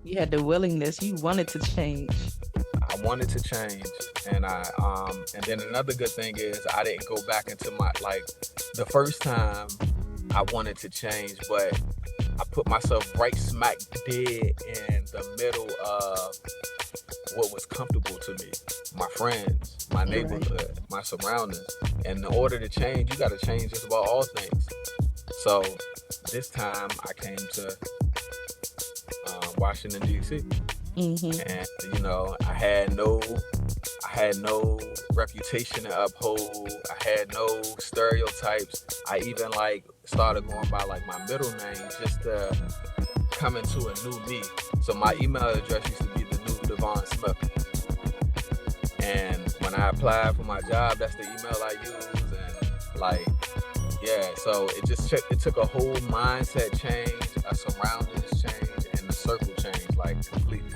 You had the willingness. You wanted to change. I wanted to change, and then another good thing is I didn't go back into my like the first time I wanted to change, but I put myself right smack dead in the middle of what was comfortable to me, my friends, my Right. neighborhood, my surroundings. And in order to change, you got to change just about all things. So this time I came to Washington D.C. Mm-hmm. and I had no reputation to uphold. I had no stereotypes. I even like started going by like my middle name just to come into a new me. So my email address used to be the new Devon Smith. And when I applied for my job, that's the email I use. And like, yeah, so it took a whole mindset change, a surroundings change, and the circle change like completely.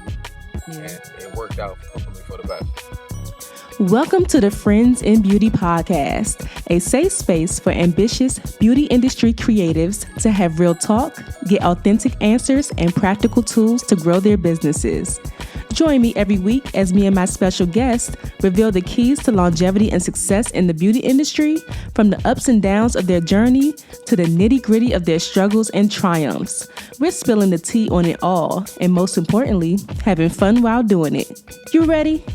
Yeah. And it worked out for me for the best. Welcome to the Friends in Beauty podcast, a safe space for ambitious beauty industry creatives to have real talk, get authentic answers, and practical tools to grow their businesses. Join me every week as me and my special guest reveal the keys to longevity and success in the beauty industry, from the ups and downs of their journey to the nitty gritty of their struggles and triumphs. We're spilling the tea on it all, and most importantly, having fun while doing it. You ready?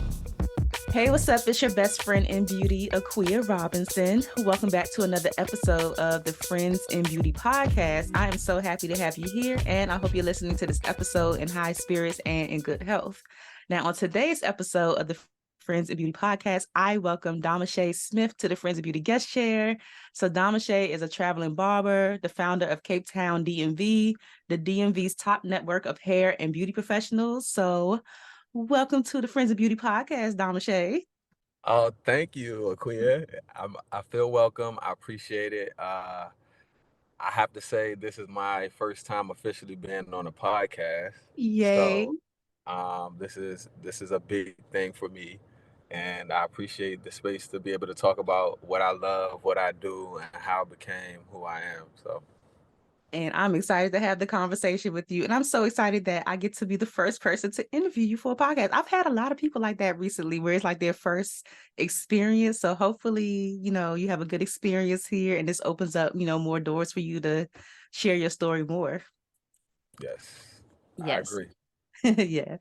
Hey, what's up? It's your best friend in beauty, Aquia Robinson. Welcome back to another episode of the Friends in Beauty podcast. I am so happy to have you here, and I hope you're listening to this episode in high spirits and in good health. Now, on today's episode of the Friends in Beauty podcast, I welcome Dimosha Smith to the Friends in Beauty guest chair. So Dimosha is a traveling barber, the founder of CapeTown DMV, the DMV's top network of hair and beauty professionals. So welcome to the Friends of Beauty podcast, Dimosha. Oh, thank you, Aquia. I feel welcome. I appreciate it. I have to say this is my first time officially being on a podcast. Yay. So this is a big thing for me, and I appreciate the space to be able to talk about what I love, what I do, and how I became who I am. So And I'm excited to have the conversation with you. And I'm so excited that I get to be the first person to interview you for a podcast. I've had a lot of people like that recently where it's like their first experience. So hopefully, you have a good experience here and this opens up, more doors for you to share your story more. yes, I Yes. agree. Yeah.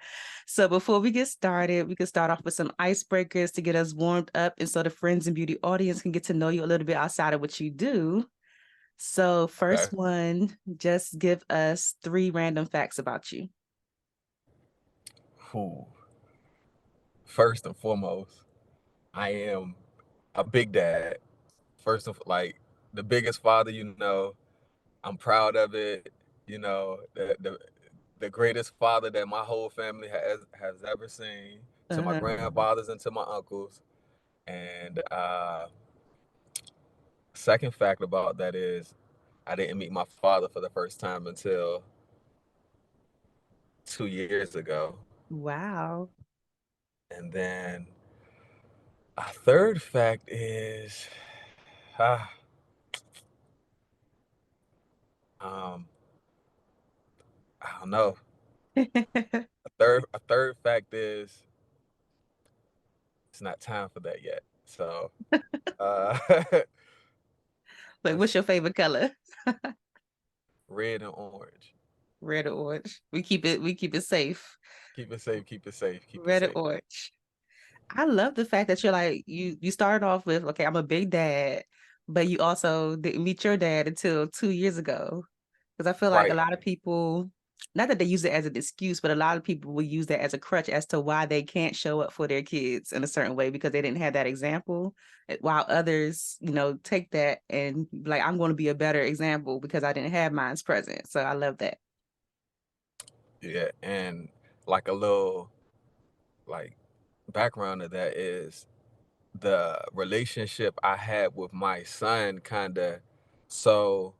So before we get started, we can start off with some icebreakers to get us warmed up and so the Friends and Beauty audience can get to know you a little bit outside of what you do. So Okay. first one, just give us three random facts about you. Who? First and foremost, I am a big dad. First of like the biggest father you know. I'm proud of it. The greatest father that my whole family has ever seen. To my Uh-huh. grandfathers and to my uncles. And second fact about that is, I didn't meet my father for the first time until 2 years ago. Wow. And then a third fact is, ah, um, I don't know. A third fact is it's not time for that yet. So uh, Like, what's let's your favorite color? red and orange. Red or orange? We keep it safe. Keep it safe. Keep it safe. Keep it Red or safe. orange. I love the fact that you're like you started off with, okay, I'm a big dad, but you also didn't meet your dad until 2 years ago. Because I feel like a Right. lot of people, not that they use it as an excuse, but a lot of people will use that as a crutch as to why they can't show up for their kids in a certain way because they didn't have that example. While others, take that and like, I'm going to be a better example because I didn't have mine's present. So I love that. Yeah. And like a little like background of that is the relationship I had with my son kind of. So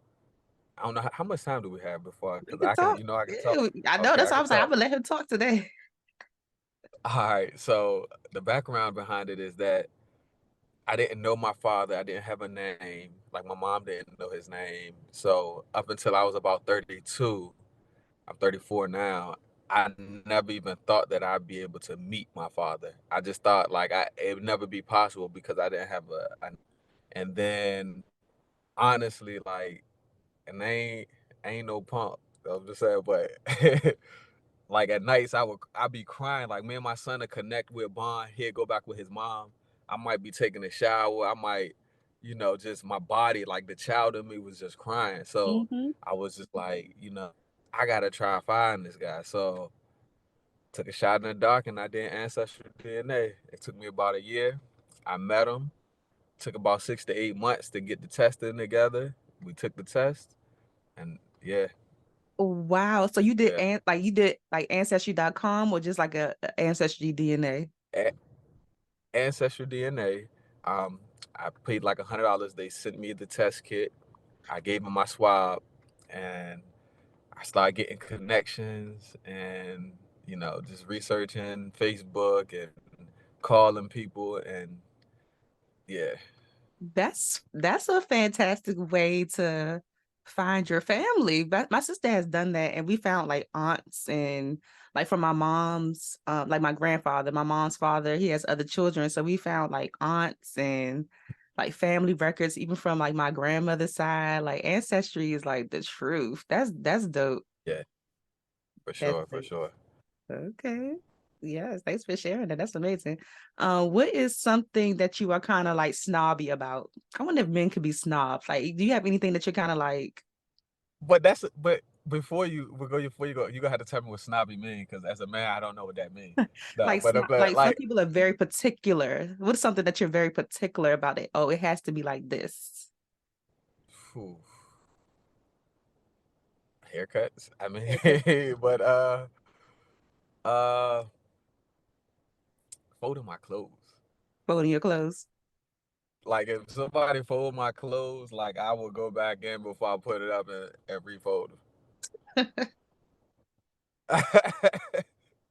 I don't know how much time do we have before, We because can I can, talk. I can talk. Yeah, I know Okay, that's I why I can was like, I'm talk. gonna let him talk today. All right. So the background behind it is that I didn't know my father. I didn't have a name. Like my mom didn't know his name. So up until I was about 32, I'm 34 now. I never even thought that I'd be able to meet my father. I just thought like it would never be possible because I didn't have and then honestly, like, and I ain't no punk. I'm just saying, but like at nights I'd be crying. Like me and my son to connect with bond. He'd go back with his mom. I might be taking a shower. I might, just my body, like the child in me was just crying. So Mm-hmm. I was just like, I gotta try find this guy. So took a shot in the dark and I did ancestral DNA. It took me about a year. I met him. Took about 6 to 8 months to get the testing together. We took the test, and yeah, Wow. So you did yeah. you did like ancestry.com or just like a ancestry DNA? A- Ancestral DNA. I paid like $100. They sent me the test kit. I gave them my swab, and I started getting connections and just researching Facebook and calling people and yeah, That's a fantastic way to find your family. But my sister has done that, and we found like aunts and like from my mom's, like my grandfather, my mom's father, he has other children, so we found like aunts and like family records, even from like my grandmother's side. Like ancestry is like the truth. That's dope. yeah, for That's sure, for dope. sure. Okay. Yes, thanks for sharing that. That's amazing. What is something that you are kind of like snobby about? I wonder if men could be snobs. Like, do you have anything that you're kind of like, But before you go, you gonna have to tell me what snobby mean because as a man, I don't know what that means. No, but like some like, people are very particular. What is something that you're very particular about it? Oh, it has to be like this. phew, haircuts. I Haircut, mean, but uh, folding my clothes. folding your clothes. Like if somebody fold my clothes, like I will go back in before I put it up and refold them.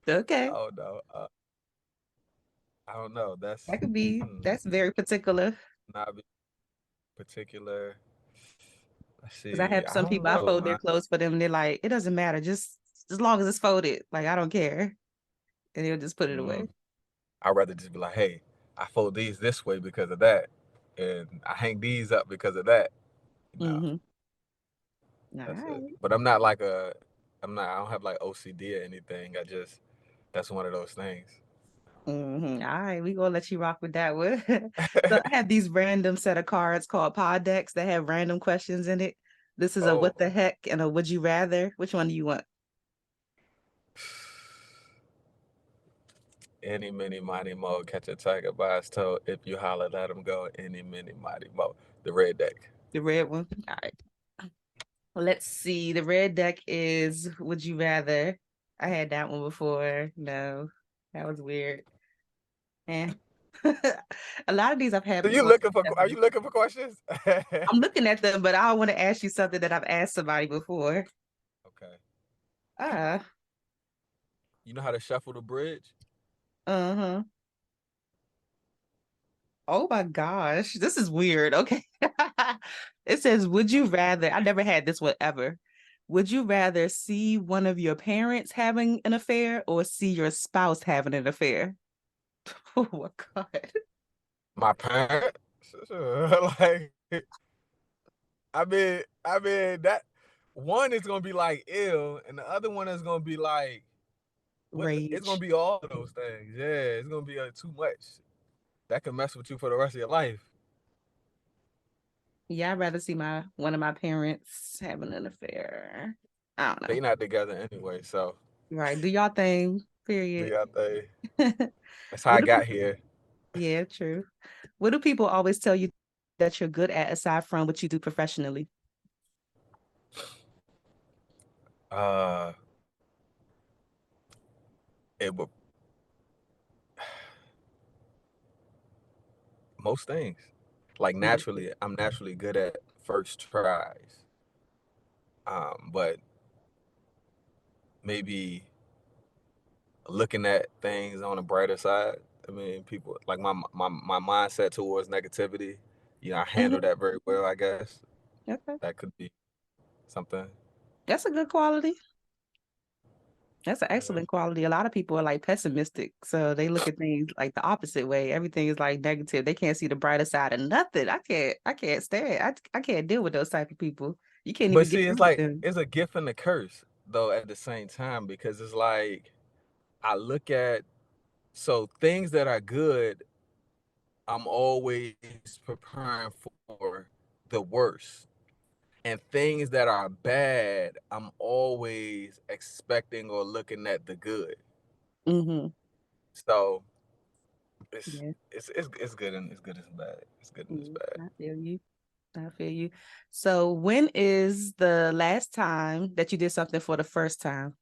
Okay. Oh no, I don't know. That could be, that's very particular. Not be particular. Let's Because I see. have I some don't people, I know, fold their man. clothes for them. They're like, it doesn't matter, just as long as it's folded. Like, I don't care. And they'll just put it away. Mm, I'd rather just be like, hey, I fold these this way because of that, and I hang these up because of that. You know, Mm-hmm. All that's it. right. But I'm not like a, I'm not. I don't have like OCD or anything. That's one of those things. Mm-hmm. All right, we gonna let you rock with that one. So I have these random set of cards called pod decks that have random questions in it. This is a Oh, what the heck and a would you rather. Which one do you want? any mini mighty mo, catch a tiger by its toe. If you holler, let him go. Any mini mighty mo. The red deck. The red one. All right. Let's see. The red deck is would you rather. I had that one before. No, that was weird. Eh. A lot of these I've had So you before. looking for? Are you looking for questions? I'm looking at them, but I want to ask you something that I've asked somebody before. Okay. Ah, You know how to shuffle the bridge? uh-huh. Oh my gosh, this is weird. Okay. It says, would you rather? I never had this one ever. Would you rather see one of your parents having an affair or see your spouse having an affair? Oh my God. My parents. Like, I mean that one is gonna be like ill, and the other one is gonna be like it's gonna Rage. be all of those things. Yeah, it's gonna be too much. That can mess with you for the rest of your life. Yeah, I'd rather see my one of my parents having an affair. I don't know. They not together anyway, so Right. Do y'all thing, do period. y'all think that's how I What do got people, here. yeah, true. What do people always tell you that you're good at aside from what you do professionally? Uh, it would most things. Like naturally, I'm naturally good at first tries. But maybe looking at things on a brighter side. I mean, people like my mindset towards negativity. I handle Mhm. that very well. I guess Okay. that could be something. That's a good quality. That's an Yeah. excellent quality. A lot of people are like pessimistic, so they look at things like the opposite way. Everything is like negative. They can't see the brighter side of nothing. I can't stand. I can't deal with those type of people. You can't But even get see, it's through with like them. it's a gift and a curse though at the same time, because it's like I look at, so things that are good, I'm always preparing for the worst. And things that are bad, I'm always expecting or looking at the good. Mm-hmm. So it's Yeah. it's good and it's good as bad. It's good and it's bad. I feel you. I feel you. So, when is the last time that you did something for the first time?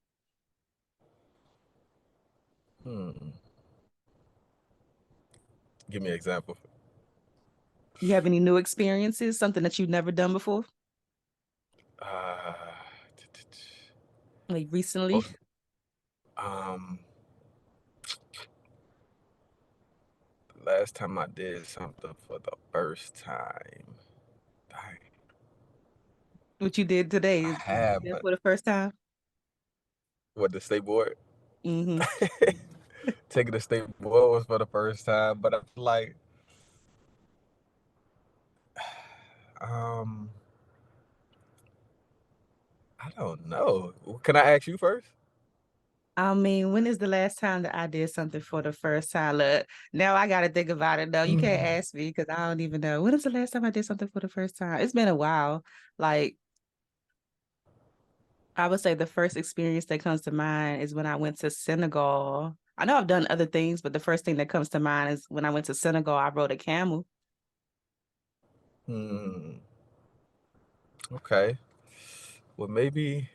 Hmm. Give me an example. You have any new experiences, something that you've never done before, Uh, like recently? most um last time I did something for the first time. Dang. What you did I today? have, Yeah, but for the first time? what, the state board? Mm-hmm. Taking the state board was for the first time, but I feel like um I don't know. Can I ask you first? I mean, when is the last time that I did something for the first time? Look, now I got to think about it. No, you can't ask me because I don't even know. When is the last time I did something for the first time? It's been a while. Like, I would say the first experience that comes to mind is when I went to Senegal. I know I've done other things, but the first thing that comes to mind is when I went to Senegal, I rode a camel. Hmm. Okay. Well, maybe.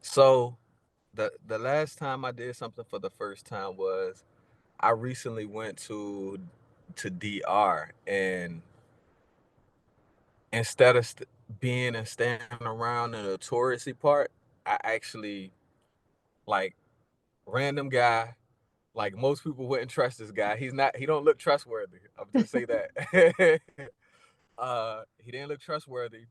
So the last time I did something for the first time was I recently went to DR, and instead of being and standing around in the touristy part, I actually, like, random guy. Like, most people wouldn't trust this guy. He's not. He don't look trustworthy. I'll just say that. He didn't look trustworthy.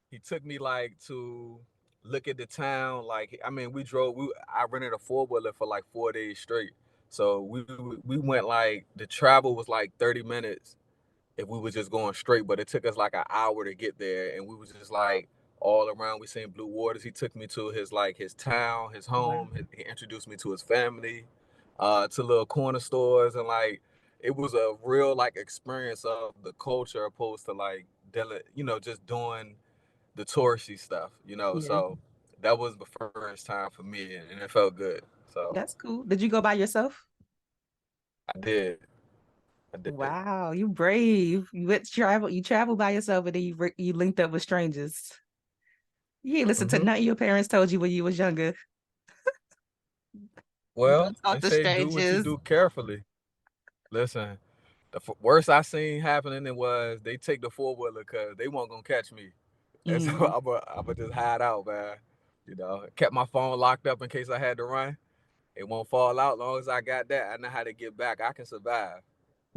He took me like to look at the town. Like, I mean, we drove. I rented a 4-wheeler for like 4 days straight. So we went, like, the travel was like 30 minutes if we was just going straight, but it took us like an hour to get there, and we was just like all around. We seen blue waters. He took me to his, like, his town, his Wow. home. He introduced me to his family, to little corner stores, and like it was a real, like, experience of the culture opposed to like dealing, just doing the touristy stuff, Yeah, So that was the first time for me, and it felt good. So that's cool. Did you go by yourself? I did, I did. Wow, you brave. You travel by yourself and then you linked up with strangers. You ain't listen to Hmm. nothing your parents told you when you was younger. Well, Don't talk they to say do what you strangers. do carefully. Listen, the worst I seen happening, it was they take the 4-wheeler because they weren't gonna catch me, and so Hmm. I'm just hide out, man. Kept my phone locked up in case I had to run. It won't fall out. Long as I got that, I know how to get back. I can survive.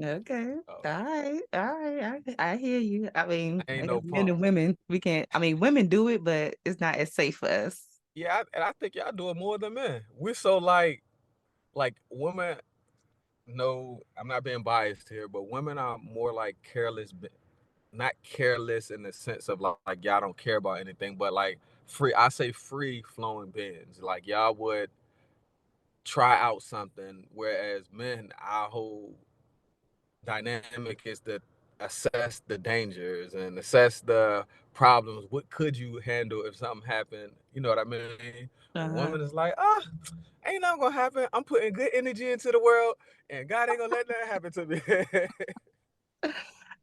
Okay. So All right. All right. I hear you. I mean, I ain't I guess no men punk. and women, we can't, I mean, women do it, but it's not as safe for us. Yeah, and I think y'all do it more than men. We're so like women. No, I'm not being biased here, but women are more like careless, not careless in the sense of like y'all don't care about anything, but like free. I say free flowing beings. Like, y'all would try out something, whereas men, our whole dynamic is to assess the dangers and assess the problems. What could you handle if something happened? You know what I mean? A Uh-huh. woman is like, ain't nothing gonna happen. I'm putting good energy into the world, and God ain't gonna let that happen to me.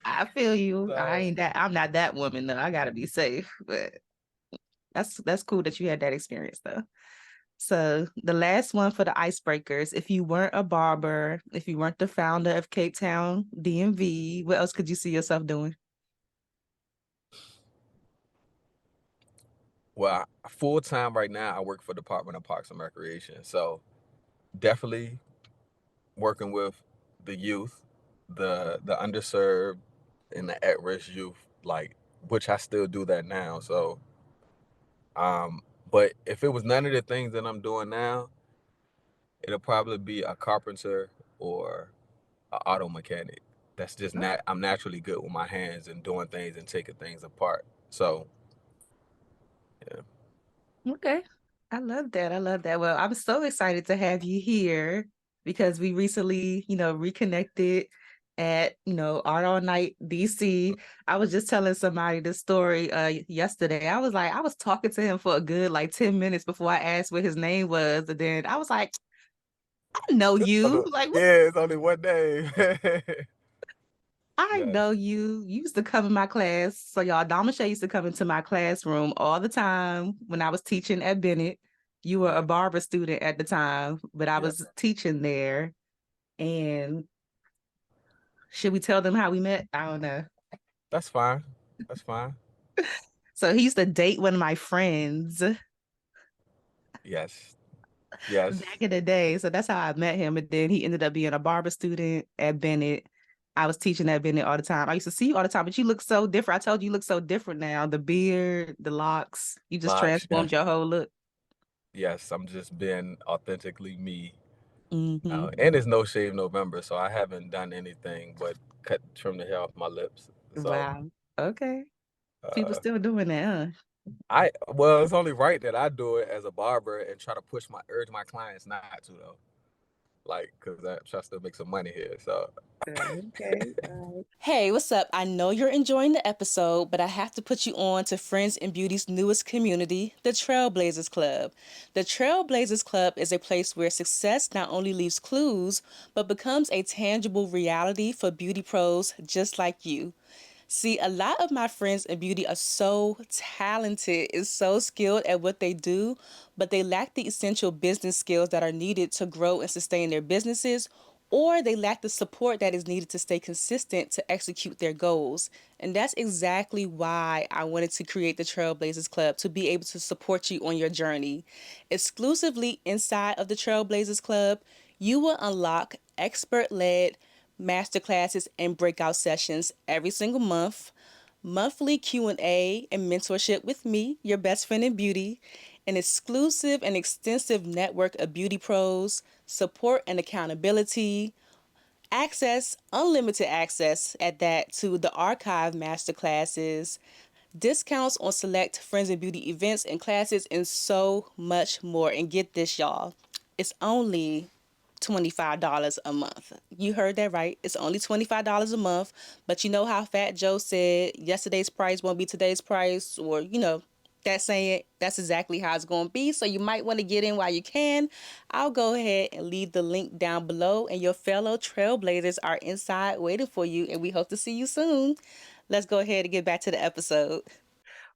I feel you. So I'm not that woman though. I gotta be safe. But that's cool that you had that experience though. So the last one for the icebreakers, if you weren't a barber, if you weren't the founder of CapeTown DMV, what else could you see yourself doing? well, full time right now, I work for Department of Parks and Recreation. So definitely working with the youth, the underserved, and the at risk youth, like, which I still do that now. So But if it was none of the things that I'm doing now, it'll probably be a carpenter or an auto mechanic. That's just not. I'm naturally good with my hands and doing things and taking things apart. So yeah, Okay. I love that. I love that. Well, I'm so excited to have you here because we recently, reconnected at, Art All Night DC. I was just telling somebody this story yesterday. I was like, I was talking to him for a good like 10 minutes before I asked what his name was. And then I was like, I know you. Like, what? yeah, it's only one day. I Yes, know you. You used to come in my class. So y'all, Damasha used to come into my classroom all the time when I was teaching at Bennett. You were a yeah, barber student at the time, but I yeah. was teaching there. And should we tell them how we met? I don't know. That's fine. That's fine. So he used to date one of my friends Yes, yes. back in the day. So that's how I met him. And then he ended up being a barber student at Bennett. I was teaching at Bennett all the time. I used to see you all the time, but you look so different. I told you look so different now. The beard, the locks, you just Locks. transformed Yes, your whole look. yes. I'm just being authentically me. Hmm. And it's No Shave November, so I haven't done anything but trim the hair off my lips. So Wow. Okay. People uh, still doing that, huh? well, it's only right that I do it as a barber and try to urge my clients not to though, like because I'm trying to still make some money here. So Okay. Hey, what's up? I know you're enjoying the episode, but I have to put you on to Friends in Beauty's newest community, the Trailblazers Club. The Trailblazers Club is a place where success not only leaves clues, but becomes a tangible reality for beauty pros just like you. See, a lot of my friends in beauty are so talented and so skilled at what they do, but they lack the essential business skills that are needed to grow and sustain their businesses, or they lack the support that is needed to stay consistent to execute their goals. And that's exactly why I wanted to create the Trailblazers Club to be able to support you on your journey. Exclusively inside of the Trailblazers Club, you will unlock expert led masterclasses and breakout sessions every single month, monthly Q&A and mentorship with me, your best friend in beauty, an exclusive and extensive network of beauty pros, support and accountability, access, unlimited access at that to the archive masterclasses, discounts on select Friends in Beauty events and classes, and so much more. And get this, y'all, it's only $25 a month. You heard that right. It's only $25 a month. But you know how Fat Joe said yesterday's price won't be today's price, or, that saying, that's exactly how it's going to be. So you might want to get in while you can. I'll go ahead and leave the link down below, and your fellow trailblazers are inside waiting for you, and we hope to see you soon. Let's go ahead and get back to the episode.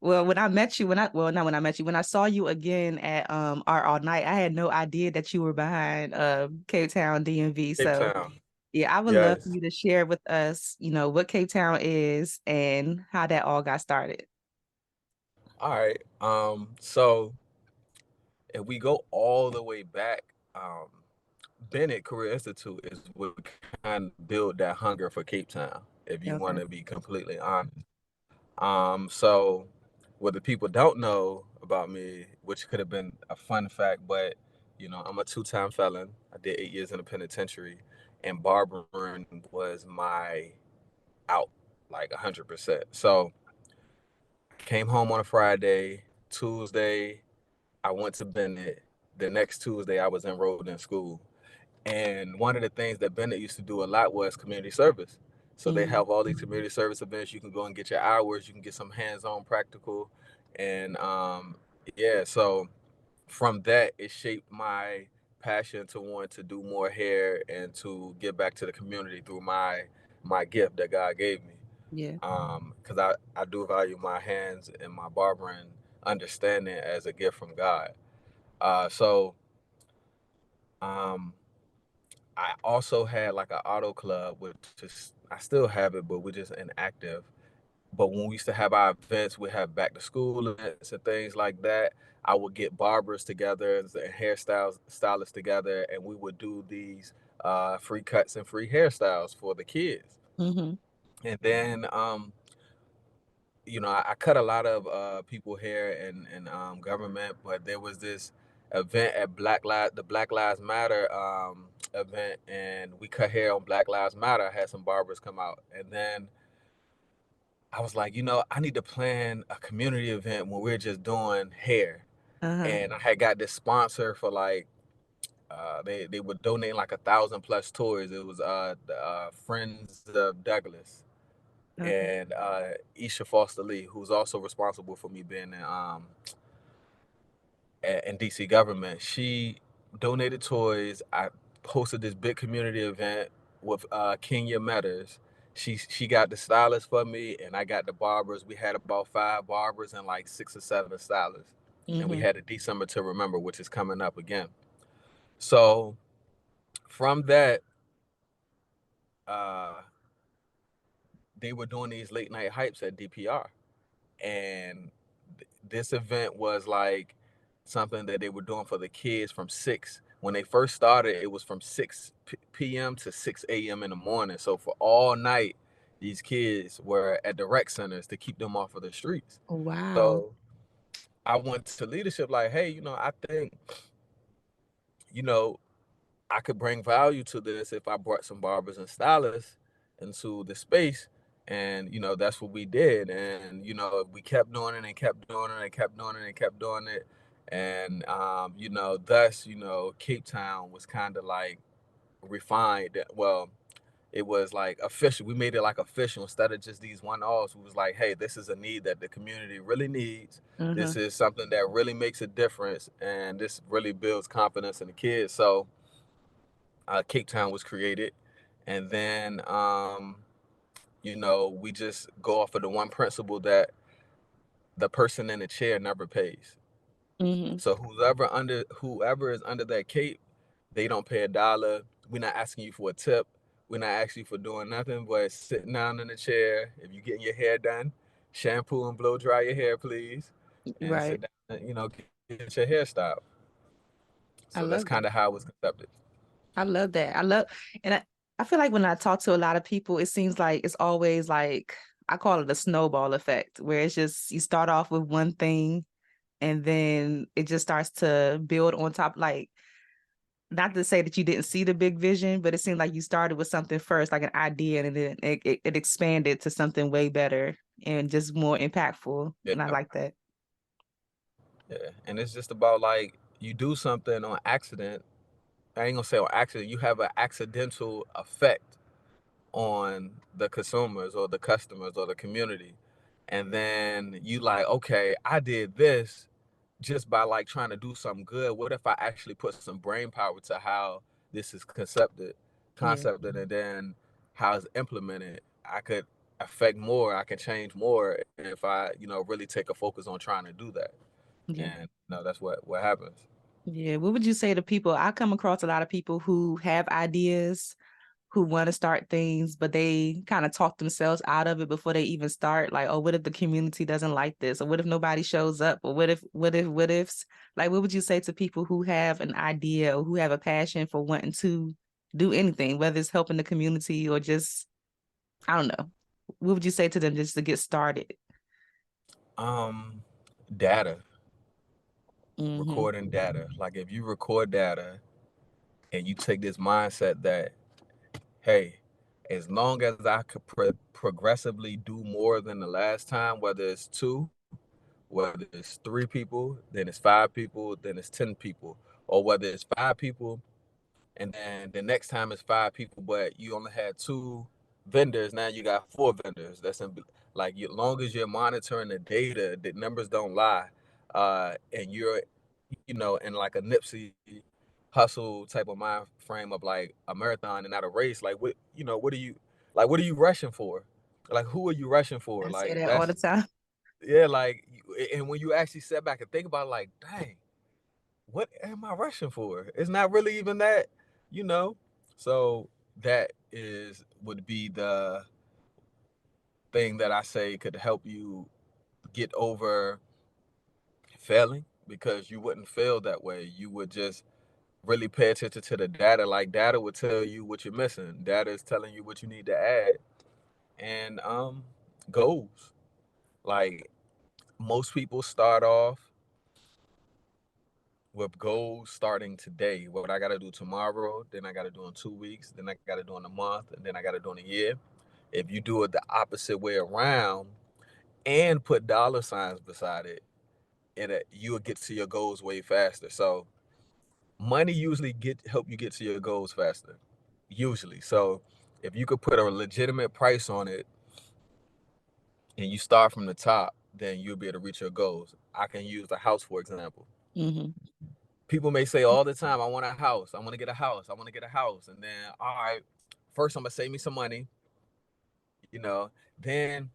Well, when I met you, not when I met you, when I saw you again at Art All Night, I had no idea that you were behind CapeTown DMV. Cape So Town. yeah, I would love for Yes. you to share with us, what CapeTown is and how that all got started. All right. So if we go all the way back, Bennett Career Institute is what kind of built that hunger for Cape Town. If you want Okay. to be completely honest. So what the people don't know about me, which could have been a fun fact, but I'm a two-time felon. I did 8 years in the penitentiary, and barbering was my out, like 100%. So I came home on a Friday. Tuesday, I went to Bennett. The next Tuesday, I was enrolled in school. And one of the things that Bennett used to do a lot was community service. So they Hmm. have all these community service events. You can go and get your hours. You can get some hands-on practical, and yeah. So from that, it shaped my passion to want to do more hair and to give back to the community through my gift that God gave me. Yeah. Because I do value my hands and my barbering understanding as a gift from God. So um, I also had like an auto club, which is I still have it, but we're just inactive. But when we used to have our events, we have back to school events and things like that. I would get barbers together and stylists together, and we would do these free cuts and free hairstyles for the kids. Hmm. And then I cut a lot of people hair in government, but there was this event at the Black Lives Matter event, and we cut hair on Black Lives Matter. I had some barbers come out, and then I was like, I need to plan a community event when we're just doing hair. Uh-huh. And I had got this sponsor for like they would donate like 1,000 plus toys. It was the Friends of Douglas Okay. and Isha Foster Lee, who's also responsible for me being in DC government. She donated toys. I hosted this big community event with Kenya Metters. She got the stylist for me, and I got the barbers. We had about 5 barbers and like 6 or 7 stylists, and we Mm-hmm. had a December to Remember, which is coming up again. So from that, uh, they were doing these late night hypes at DPR, and this event was like something that they were doing for the kids from 6. When they first started, it was from 6 p.m. to 6 a.m. in the morning. So for all night, these kids were at the rec centers to keep them off of the streets. Wow. So I went to leadership like, hey, I think, you know, I could bring value to this if I brought some barbers and stylists into the space. And, that's what we did. And, we kept doing it and kept doing it and kept doing it and kept doing it. And, thus, Cape Town was kind of like refined. Well, it was like official. We made it like official instead of just these one offs. We was like, hey, this is a need that the community really needs. Uh-huh. This is something that really makes a difference. And this really builds confidence in the kids. So, Cape Town was created, and then we just go off of the one principle that the person in the chair never pays. Mm-hmm. So whoever is under that cape, they don't pay a dollar. We're not asking you for a tip. We're not asking you for doing nothing but sitting down in the chair. If you're getting your hair done, shampoo and blow dry your hair, please, and Right. sit down and get your hairstyle. I So that's love that. kind of how it was conducted. I love that. And I feel like when I talk to a lot of people, it seems like it's always like I call it a snowball effect, where it's just you start off with one thing and then it just starts to build on top. Like, not to say that you didn't see the big vision, but it seemed like you started with something first, like an idea, and then it expanded to something way better and just more impactful. Yeah. And I like that. Yeah, and it's just about like you do something on accident. I ain't gonna say on accident. You have an accidental effect on the consumers or the customers or the community, and then you like, okay, I did this just by like trying to do something good. What if I actually put some brain power to how this is Yeah. concepted, and then how it's implemented? I could affect more. I can change more if I, really take a focus on trying to do that. Yeah. And that's what happens. Yeah. What would you say to people? I come across a lot of people who have ideas, who want to start things, but they kind of talk themselves out of it before they even start. Like, oh, what if the community doesn't like this? Or what if nobody shows up? Or what ifs? Like, what would you say to people who have an idea or who have a passion for wanting to do anything, whether it's helping the community or just, I don't know. What would you say to them just to get started? Um, Data, Mm-hmm. recording data. Like if you record data and you take this mindset that, hey, as long as I could progressively do more than the last time, whether it's 2, whether it's 3 people, then it's 5 people, then it's 10 people, or whether it's 5 people and then the next time it's 5 people, but you only had 2 vendors. Now you got 4 vendors. Like as long as you're monitoring the data, the numbers don't lie, and you're, in like a Nipsey hustle type of mind frame of like a marathon and not a race. Like what are you rushing for? Like who are you rushing for? I say Like that all the that's time. yeah. Like and when you actually step back and think about it, like dang, what am I rushing for? It's not really even that, you know. So that is would be the thing that I say could help you get over failing, because you wouldn't fail that way. You would just really pay attention to the data. Like data would tell you what you're missing. Data is telling you what you need to add. And goals. Like most people start off with goals starting today. What I got to do tomorrow, then I got to do in 2 weeks, then I got to do in a month, and then I got to do in a year. If you do it the opposite way around and put dollar signs beside it, you will get to your goals way faster. So money usually help you get to your goals faster. Usually. So if you could put a legitimate price on it and you start from the top, then you'll be able to reach your goals. I can use the house for example. Mm-hmm. People may say all the time, I want a house, I want to get a house, I want to get a house. And then, all right, first I'm going to save me some money, then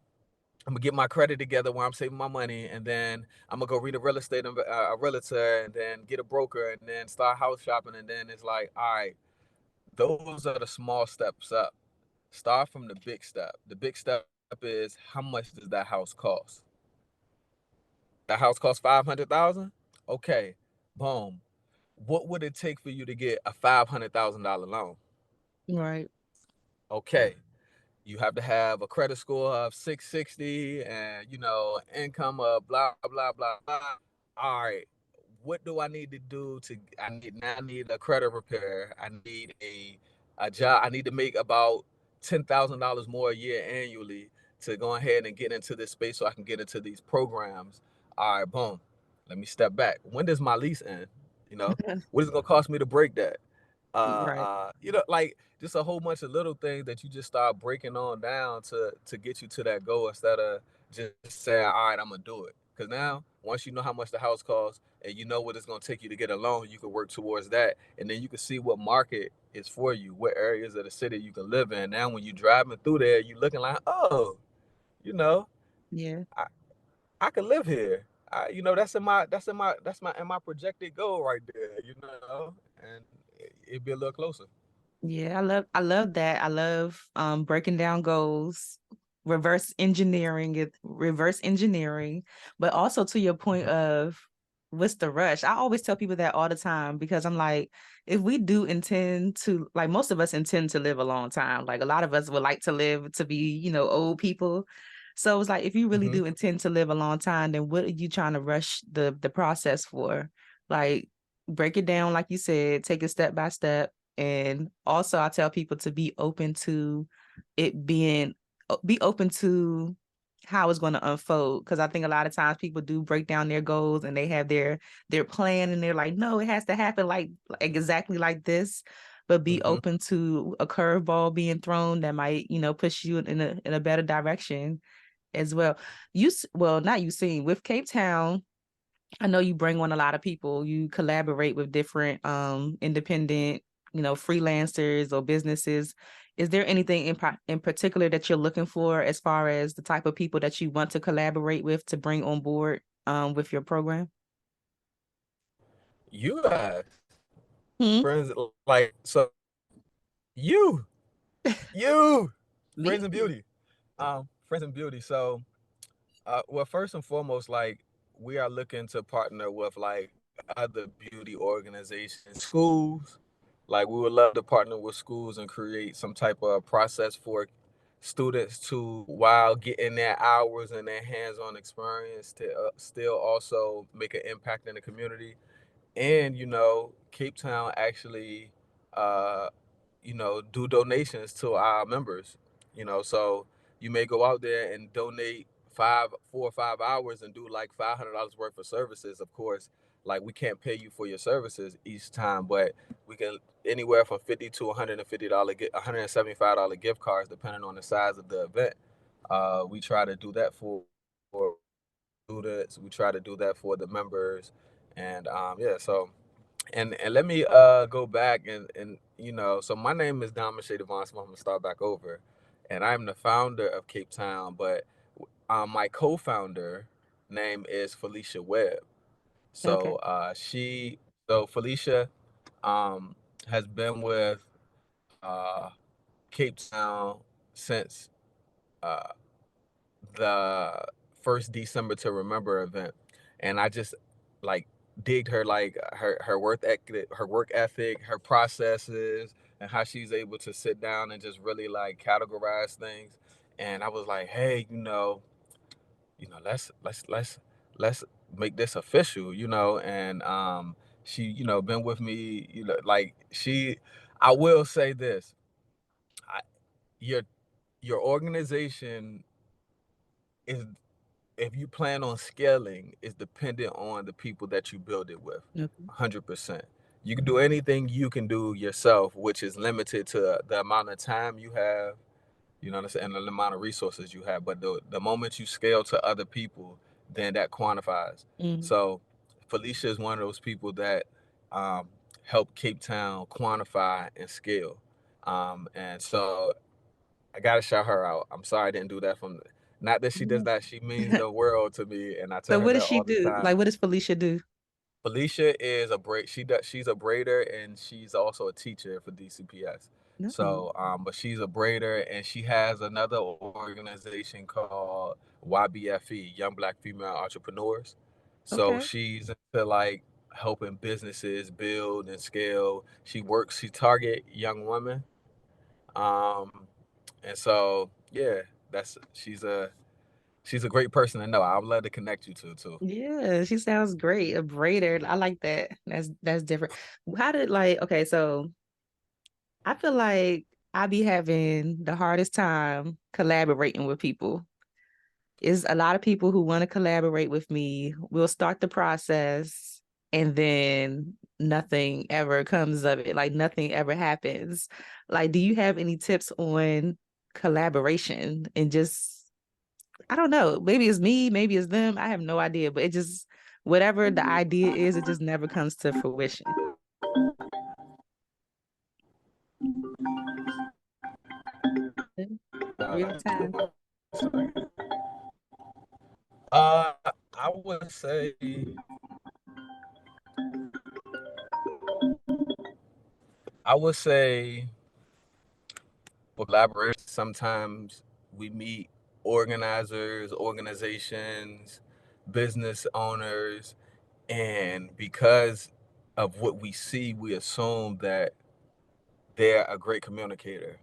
I'm gonna get my credit together where I'm saving my money, and then I'm gonna go read a realtor, and then get a broker, and then start house shopping, and then it's like, all right, those are the small steps up. Start from the big step. The big step is how much does that house cost? That house costs 500,000. Okay, boom. What would it take for you to get a $500,000 loan? Right. Okay, you have to have a credit score of 660 and income of blah blah blah blah. All right, what do I need to do to I need a credit repair. I need a job. I need to make about $10,000 more a year annually to go ahead and get into this space so I can get into these programs. All right, boom. Let me step back. When does my lease end? What is it gonna cost me to break that? Right. Like just a whole bunch of little things that you just start breaking on down to get you to that goal instead of just saying, all right, I'm gonna do it. Because now, once you know how much the house costs and you know what it's gonna take you to get a loan, you can work towards that, and then you can see what market is for you, what areas of the city you can live in. Now, when you're driving through there, you're looking like, oh, you know, Yeah. I, I could live here. That's my projected goal right there. And it'd be a little closer. Yeah, I love that. I love breaking down goals, reverse engineering, but also to your point of what's the rush? I always tell people that all the time because I'm like, if we do intend to, like most of us intend to live a long time. Like a lot of us would like to live to be, old people. So it's like if you really Mm-hmm. do intend to live a long time, then what are you trying to rush the process for? Like break it down, like you said, take it step by step. And also, I tell people to it being, be open to how it's going to unfold. Because I think a lot of times people do break down their goals and they have their plan, and they're like, no, it has to happen like exactly like this. But be Mm-hmm. open to a curveball being thrown that might, push you in a better direction as well. Well, not you seen with Cape Town. I know you bring on a lot of people. You collaborate with different independent, freelancers or businesses. Is there anything in particular that you're looking for as far as the type of people that you want to collaborate with to bring on board with your program? You guys, Hmm? friends, like so. You, you, Me? friends and beauty, friends and beauty. So, well, first and foremost, like we are looking to partner with like other beauty organizations, schools. Like we would love to partner with schools and create some type of process for students to, while getting their hours and their hands-on experience, to still also make an impact in the community. And Cape Town actually uh do donations to our members. So you may go out there and donate 4 or 5 hours and do like $500 worth of services. Of course, like we can't pay you for your services each time, but we can anywhere from 50 to $150 $175 gift cards depending on the size of the event. We try to do that for students, we try to do that for the members. And yeah, so and let me go back and so my name is Dimosha Devon Smith. I'm gonna start back over, and I'm the founder of Cape Town, but my co-founder name is Felicia Webb. Okay. So Felicia has been with uh, Cape Town since uh, the first December to Remember event, and I just like digged her, like her work ethic, her processes, and how she's able to sit down and just really like categorize things. And I was like, hey, let's make this official, and she, been with me, like I will say this, I, your your organization is, if you plan on scaling, is dependent on the people that you build it with. Okay. 100%. You can do anything you can do yourself, which is limited to the amount of time you have, what I'm saying, and the amount of resources you have. But the moment you scale to other people, then that quantifies. Mm. So Felicia is one of those people that um, help Cape Town quantify and scale. And so I gotta shout her out. I'm sorry I didn't do that from. Not that she does Yeah. that. She means the world to me, and I So tell her what that does she all the do? time. Like, what does Felicia do? Felicia is a braid. She's a braider, and she's also a teacher for DCPS. No. So, but she's a braider, and she has another organization called YBFE, Young Black Female Entrepreneurs. So Okay. she's into like helping businesses build and scale. She target young women. Um, and so yeah, that's she's a great person to know. I would love to connect you to too. Yeah, she sounds great. A braider. I like that. That's different. How did like okay, so I feel like I be having the hardest time collaborating with people. Is a lot of people who want to collaborate with me will start the process and then nothing ever comes of it. Like nothing ever happens. Like, do you have any tips on collaboration and just I don't know. Maybe it's me, maybe it's them. I have no idea, but it just whatever the idea is, it just never comes to fruition. Real time. Uh, I would say I would say for collaboration, sometimes we meet organizers, organizations, business owners, and because of what we see, we assume that they're a great communicator.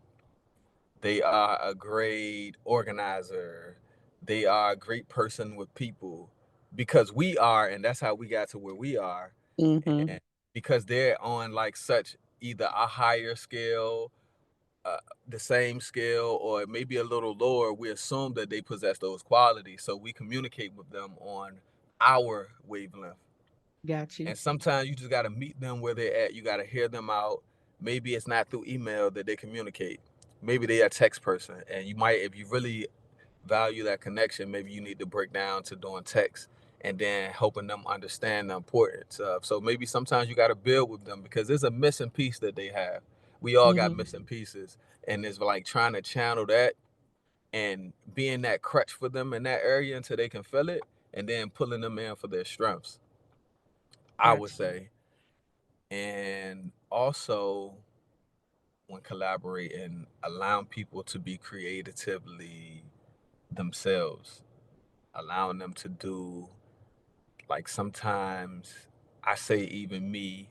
They are a great organizer. They are a great person with people because we are, and that's how we got to where we are. Mm-hmm. And because they're on like such either a higher scale, uh, the same scale, or maybe a little lower, we assume that they possess those qualities. So we communicate with them on our wavelength. Got you. And sometimes you just got to meet them where they're at. You got to hear them out. Maybe it's not through email that they communicate. Maybe they're a text person. And you might, if you really value that connection, maybe you need to break down to doing text and then helping them understand the importance of. So maybe sometimes you got to build with them because there's a missing piece that they have. We all got Mm-hmm. missing pieces. And it's like trying to channel that and being that crutch for them in that area until they can feel it and then pulling them in for their strengths, I would Got you. say. And also when collaborating, allowing people to be creatively themselves, allowing them to do, like, sometimes I say even me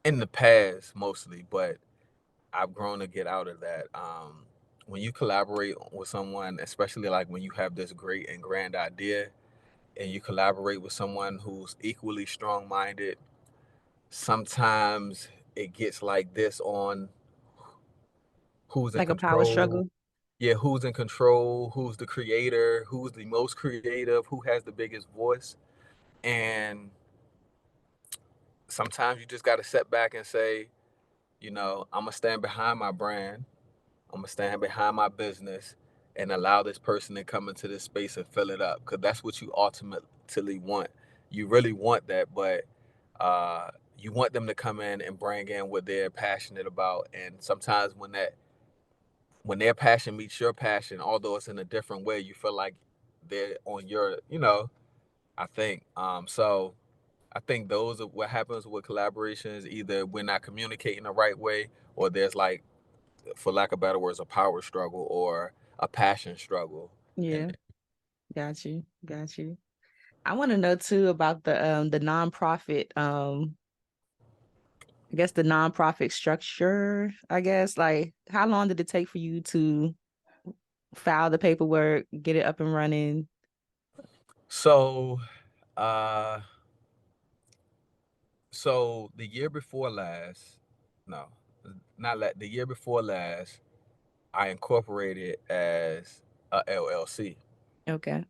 in the past mostly, but I've grown to get out of that. When you collaborate with someone, especially like when you have this great and grand idea and you collaborate with someone who's equally strong minded, sometimes it gets like this on who's in Like a power control. struggle. Yeah, who's in control, who's the creator, who's the most creative, who has the biggest voice. And sometimes you just got to step back and say, I'm going to stand behind my brand. I'm going to stand behind my business and allow this person to come into this space and fill it up because that's what you ultimately want. You really want that, but you want them to come in and bring in what they're passionate about. And sometimes when their passion meets your passion, although it's in a different way, you feel like they're on your, I think. So I think those are what happens with collaborations. Either we're not communicating the right way, or there's like, for lack of better words, a power struggle or a passion struggle. And Yeah. Got you. Got you. I want to know too about the nonprofit I guess the nonprofit structure, I guess. Like how long did it take for you to file the paperwork, get it up and running? So, uh, so the year before last, no, the year before last, I incorporated as a LLC, Okay.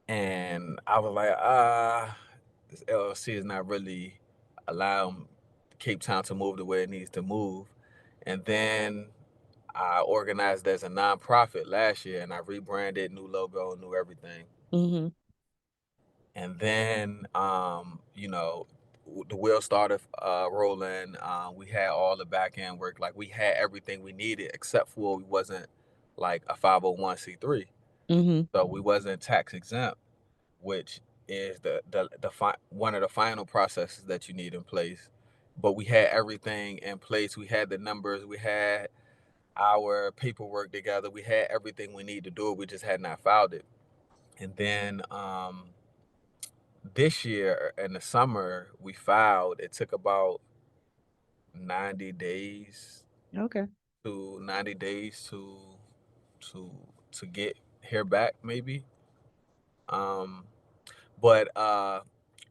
and I was like, this LLC is not really allowing Cape Town to move the way it needs to move. And then I organized as a nonprofit last year, and I rebranded, new logo, new everything. Mm-hmm. And then, the wheel started rolling. We had all the back end work, like we had everything we needed, except for we wasn't like a 501c3, Mm-hmm. so we wasn't tax exempt, which is one of the final processes that you need in place. But we had everything in place. We had the numbers. We had our paperwork together. We had everything we need to do it. We just had not filed it. And then this year in the summer, we filed. It took about 90 days Okay. 90 days to to get here back, maybe. Um, but I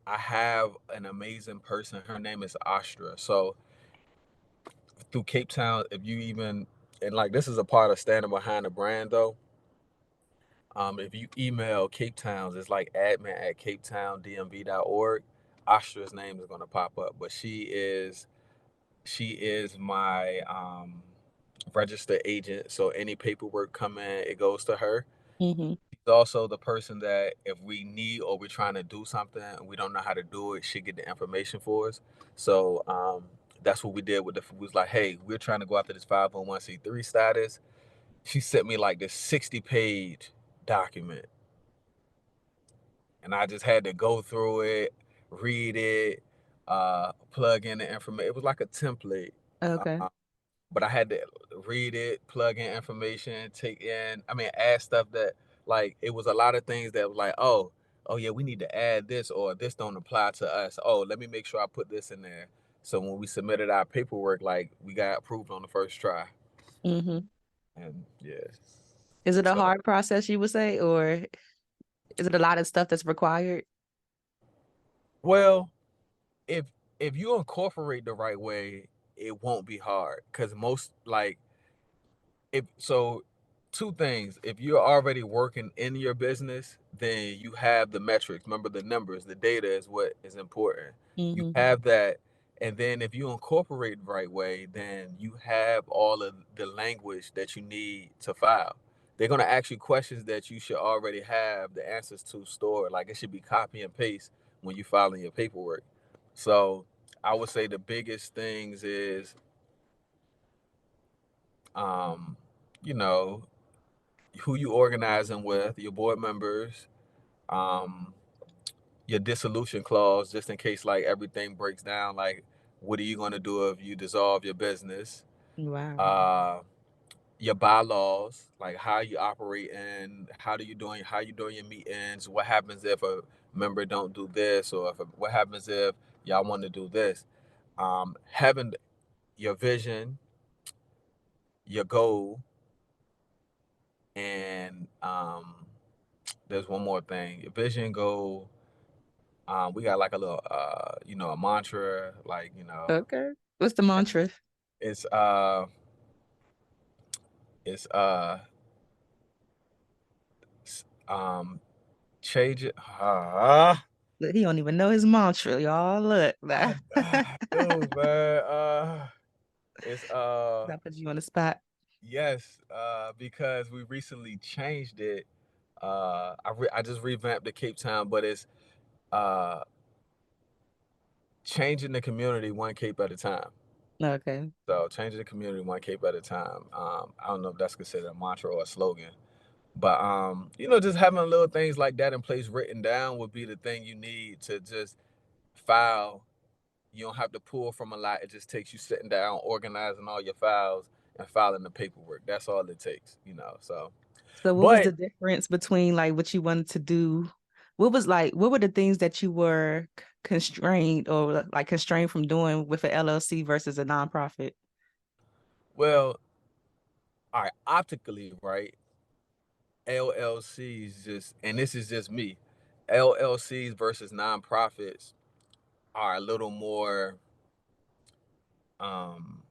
have an amazing person. Her name is Astra. So through Cape Town, if you even, and like this is a part of standing behind the brand though. If you email Cape Towns, it's like admin at CapeTownDMV.org. Astra's name is gonna pop up, but she is my registered agent. So any paperwork come in, it goes to her. Mm-hmm. She's also the person that if we need or we're trying to do something and we don't know how to do it, she get the information for us. So that's what we did with we was like, hey, we're trying to go after this 501c3 status. She sent me like this 60-page document, and I just had to go through it, read it, plug in the information. It was like a template. Okay. But I had to read it, plug in information, add stuff that, like, it was a lot of things that was like, oh yeah, we need to add this, or this don't apply to us. Oh, let me make sure I put this in there. So when we submitted our paperwork, like we got approved on the first try. Mm-hmm. And yeah. Is it a So, hard process, you would say, or is it a lot of stuff that's required? well, if if you incorporate the right way, it won't be hard. Cause most, like, if so, two things. If you're already working in your business, then you have the metrics. Remember, the numbers, the data is what is important. You Mm-hmm. have that. And then if you incorporate the right way, then you have all of the language that you need to file. They're going to ask you questions that you should already have the answers to stored. Like, it should be copy and paste when you filing your paperwork. So I would say the biggest things is, um, you know, who you organizing with, your board members, um, your dissolution clause, just in case like everything breaks down. Like, what are you going to do if you dissolve your business? Wow. Uh, your bylaws, like how you operate and how you doing your meetings. What happens if a member don't do this, or what happens if y'all want to do this? Having your vision, your goal, and there's one more thing: your vision, goal. We got like a little, a mantra, like, Okay. What's the mantra? it's uh, it's um, change it. Look, he don't even know his mantra, y'all. Look, I, that I do, man. It's put you on the spot. yes, because we recently changed it. I just revamped the Cape Town, but it's uh, changing the community one Cape at a time. Okay. So changing the community one Cape at a time. I don't know if that's considered a mantra or a slogan. But just having little things like that in place written down would be the thing you need to just file. You don't have to pull from a lot. It just takes you sitting down, organizing all your files and filing the paperwork. That's all it takes. So, So what was but the difference between like what you wanted to do? What were the things that you were constrained or like constrained from doing with an LLC versus a nonprofit? well, all right, optically, right? LLCs just, and this is just me, LLCs versus nonprofits are a little more um,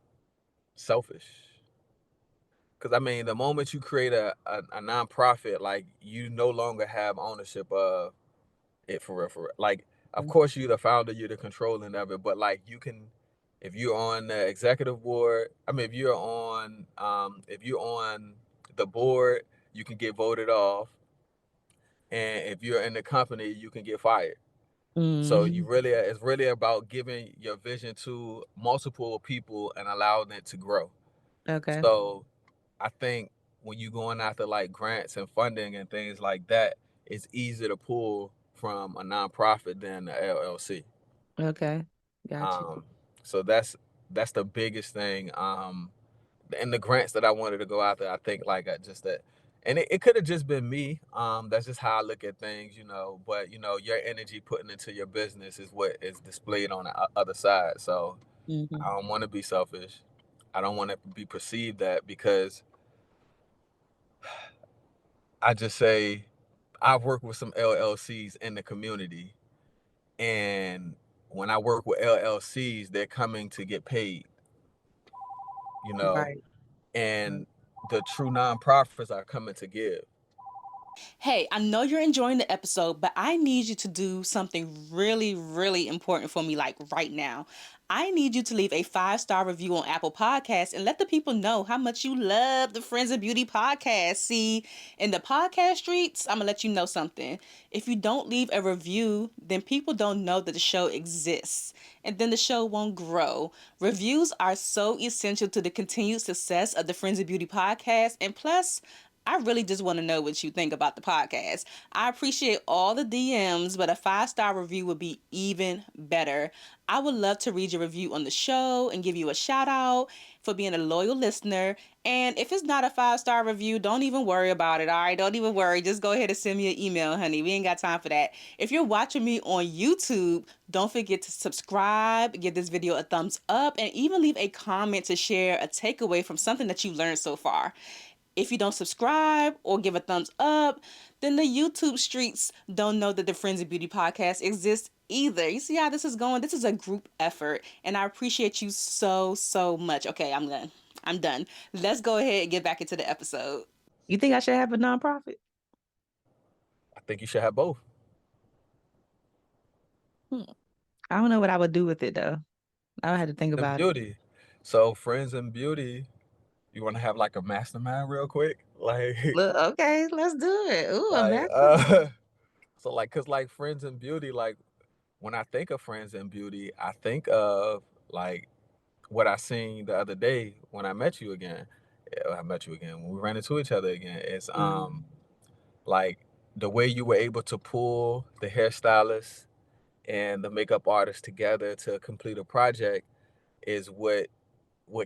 selfish. Because I mean, the moment you create a nonprofit, like you no longer have ownership of it for real, for real. Like, of course, you're the founder, you're the controlling of it, but like you can, if you're on the executive board, I mean, if you're on the board, you can get voted off, and if you're in the company, you can get fired. So Mm, it's really about giving your vision to multiple people and allowing it to grow. okay. So I think when you're going after like grants and funding and things like that, it's easier to pull from a nonprofit than the LLC. Okay. Got you. Um, so that's the biggest thing. And the grants that I wanted to go after, I think like just that, and it could have just been me. That's just how I look at things, you know. But you know, your energy putting into your business is what is displayed on the other side. So Mm-hmm. I don't want to be selfish. I don't want to be perceived that because I just say I've worked with some LLCs in the community, and when I work with LLCs, they're coming to get paid, you know, Right. and the true nonprofits are coming to give. Hey, I know you're enjoying the episode, but I need you to do something really, really important for me, like right now. I need you to leave a 5-star review on Apple Podcasts and let the people know how much you love the Friends of Beauty podcast. See, in the podcast streets, I'm going to let you know something. If you don't leave a review, then people don't know that the show exists, and then the show won't grow. Reviews are so essential to the continued success of the Friends of Beauty podcast, and plus, I really just want to know what you think about the podcast. I appreciate all the DMs, but a 5-star review would be even better. I would love to read your review on the show and give you a shout out for being a loyal listener. And if it's not a 5-star review, don't even worry about it. All right, don't even worry. Just go ahead and send me an email, honey. We ain't got time for that. If you're watching me on YouTube, don't forget to subscribe, give this video a thumbs up, and even leave a comment to share a takeaway from something that you learned so far. If you don't subscribe or give a thumbs up, then the YouTube streets don't know that the Friends of Beauty podcast exists either. You see how this is going? This is a group effort, and I appreciate you so, so much. Okay, I'm done. I'm done. Let's go ahead and get back into the episode. You think I should have a nonprofit? I think you should have both. Hmm. I don't know what I would do with it though. I would have to think And about it. beauty. So friends and beauty, you want to have like a mastermind real quick, like Look, okay, let's do it. Ooh, a like mastermind. so like cause like friends and beauty, like when I think of friends and beauty, I think of like what I seen the other day when I met you again. I met you again when we ran into each other again. It's Mm, like the way you were able to pull the hairstylist and the makeup artist together to complete a project is what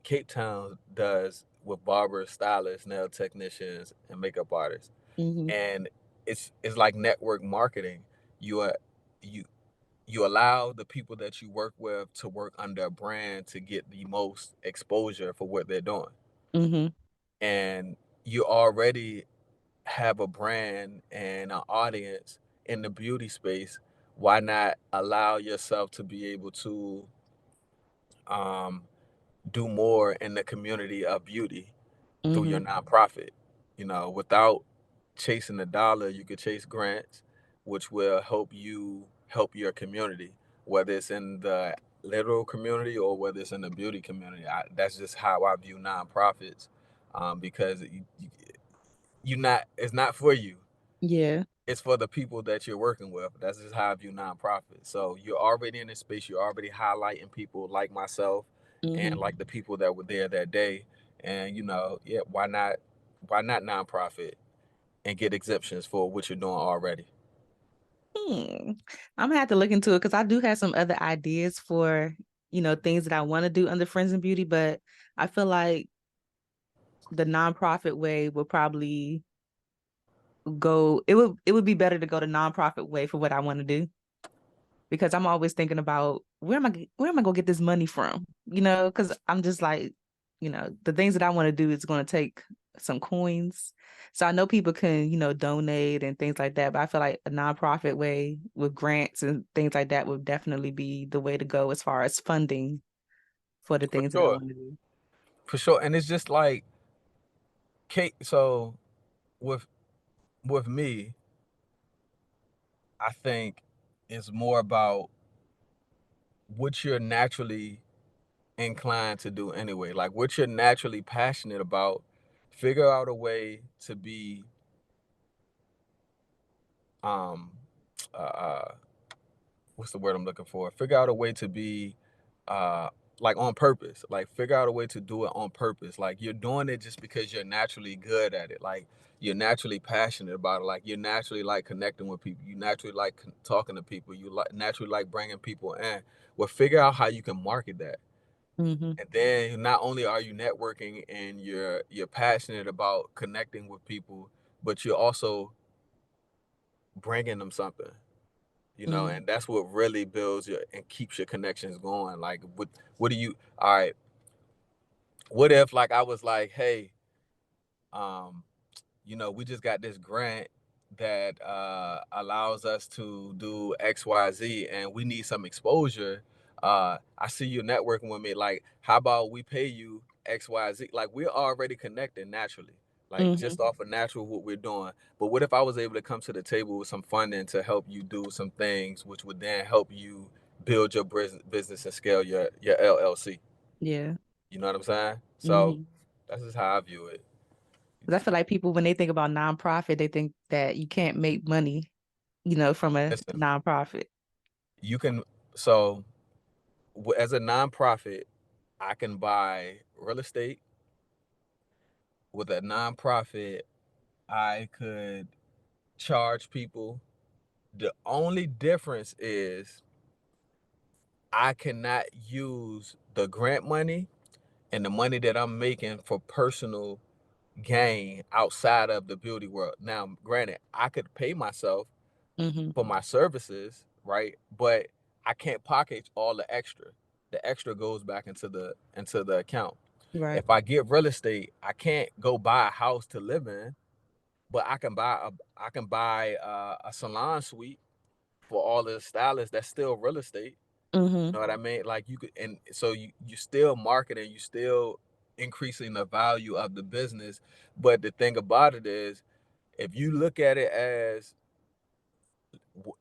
Cape Town does with barbers, stylists, nail technicians, and makeup artists. mm-hmm, And it's like network marketing. You are you you allow the people that you work with to work under a brand to get the most exposure for what they're doing. mm-hmm, And you already have a brand and an audience in the beauty space. Why not allow yourself to be able to um, do more in the community of beauty through mm-hmm, your nonprofit? You know, without chasing the dollar, you could chase grants, which will help you help your community, whether it's in the literal community or whether it's in the beauty community. That's just how I view nonprofits, because you not it's not for you. yeah. It's for the people that you're working with. That's just how I view nonprofits. So you're already in this space. You're already highlighting people like myself and Mm-hmm. like the people that were there that day. And you know, yeah, why not nonprofit and get exemptions for what you're doing already? Hmm. I'm gonna have to look into it because I do have some other ideas for, things that I want to do under Friends and Beauty, but I feel like the nonprofit way would probably it would be better to go the nonprofit way for what I want to do because I'm always thinking about where am I gonna get this money from? Because I'm just like, the things that I want to do is gonna take some coins. So I know people can, donate and things like that, but I feel like a nonprofit way with grants and things like that would definitely be the way to go as far as funding for the For things that I sure, want to do. for sure. And it's just like Kate. So with me, I think it's more about what you're naturally inclined to do anyway. Like what you're naturally passionate about. Figure out a way to be um uh, uh what's the word I'm looking for? Figure out a way to be uh like on purpose. Like figure out a way to do it on purpose. Like you're doing it just because you're naturally good at it. Like you're naturally passionate about it. Like you're naturally like connecting with people. You naturally like talking to people. You like naturally like bringing people in. Well, figure out how you can market that. Mm-hmm. And then not only are you networking and you're passionate about connecting with people, but you're also bringing them something. Mm-hmm. And that's what really builds your and keeps your connections going. Like what do you all right, what if like I was like, hey, um we just got this grant that allows us to do XYZ and we need some exposure. I see you networking with me. Like, how about we pay you XYZ? Like, we're already connected naturally, like Mm-hmm. just off of natural what we're doing. But what if I was able to come to the table with some funding to help you do some things, which would then help you build your business and scale your LLC? Yeah. You know what I'm saying? So Mm-hmm. that's just how I view it. You 'Cause I just feel like people, when they think about nonprofit, they think that you can't make money, from a listen. nonprofit. You can so as a nonprofit, I can buy real estate. With a nonprofit, I could charge people. The only difference is I cannot use the grant money and the money that I'm making for personal gain outside of the beauty world. Now, granted, I could pay myself Mm-hmm. for my services, right? But I can't pocket all the extra. The extra goes back into the account. Right. If I get real estate, I can't go buy a house to live in, but I can buy a salon suite for all the stylists. That's still real estate. You Mm-hmm. know what I mean? Like you could, and so you still marketing, you still increasing the value of the business. But the thing about it is, if you look at it as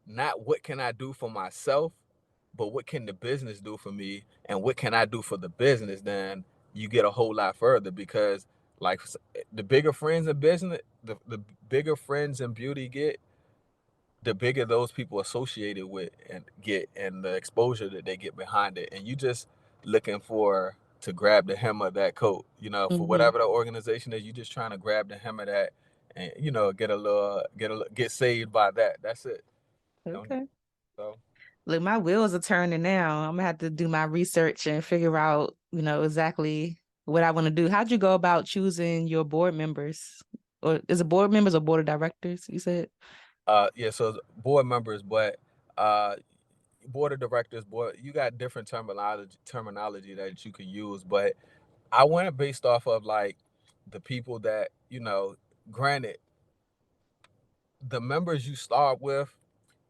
not what can I do for myself, but what can the business do for me, and what can I do for the business, then you get a whole lot further because like the bigger friends in business, the bigger friends in beauty get, the bigger those people associated with and get and the exposure that they get behind it. And you just looking for to grab the hem of that coat, for Mm-hmm. whatever the organization is, you just trying to grab the hem of that and get saved by that. That's it. Don't Okay. so Look, my wheels are turning now. I'm gonna have to do my research and figure out, exactly what I want to do. How'd you go about choosing your board members? Or is it board members or board of directors, you said? yeah, so board members, but uh board of directors, board, you got different terminology that you can use, but I went based off of like the people that, granted, the members you start with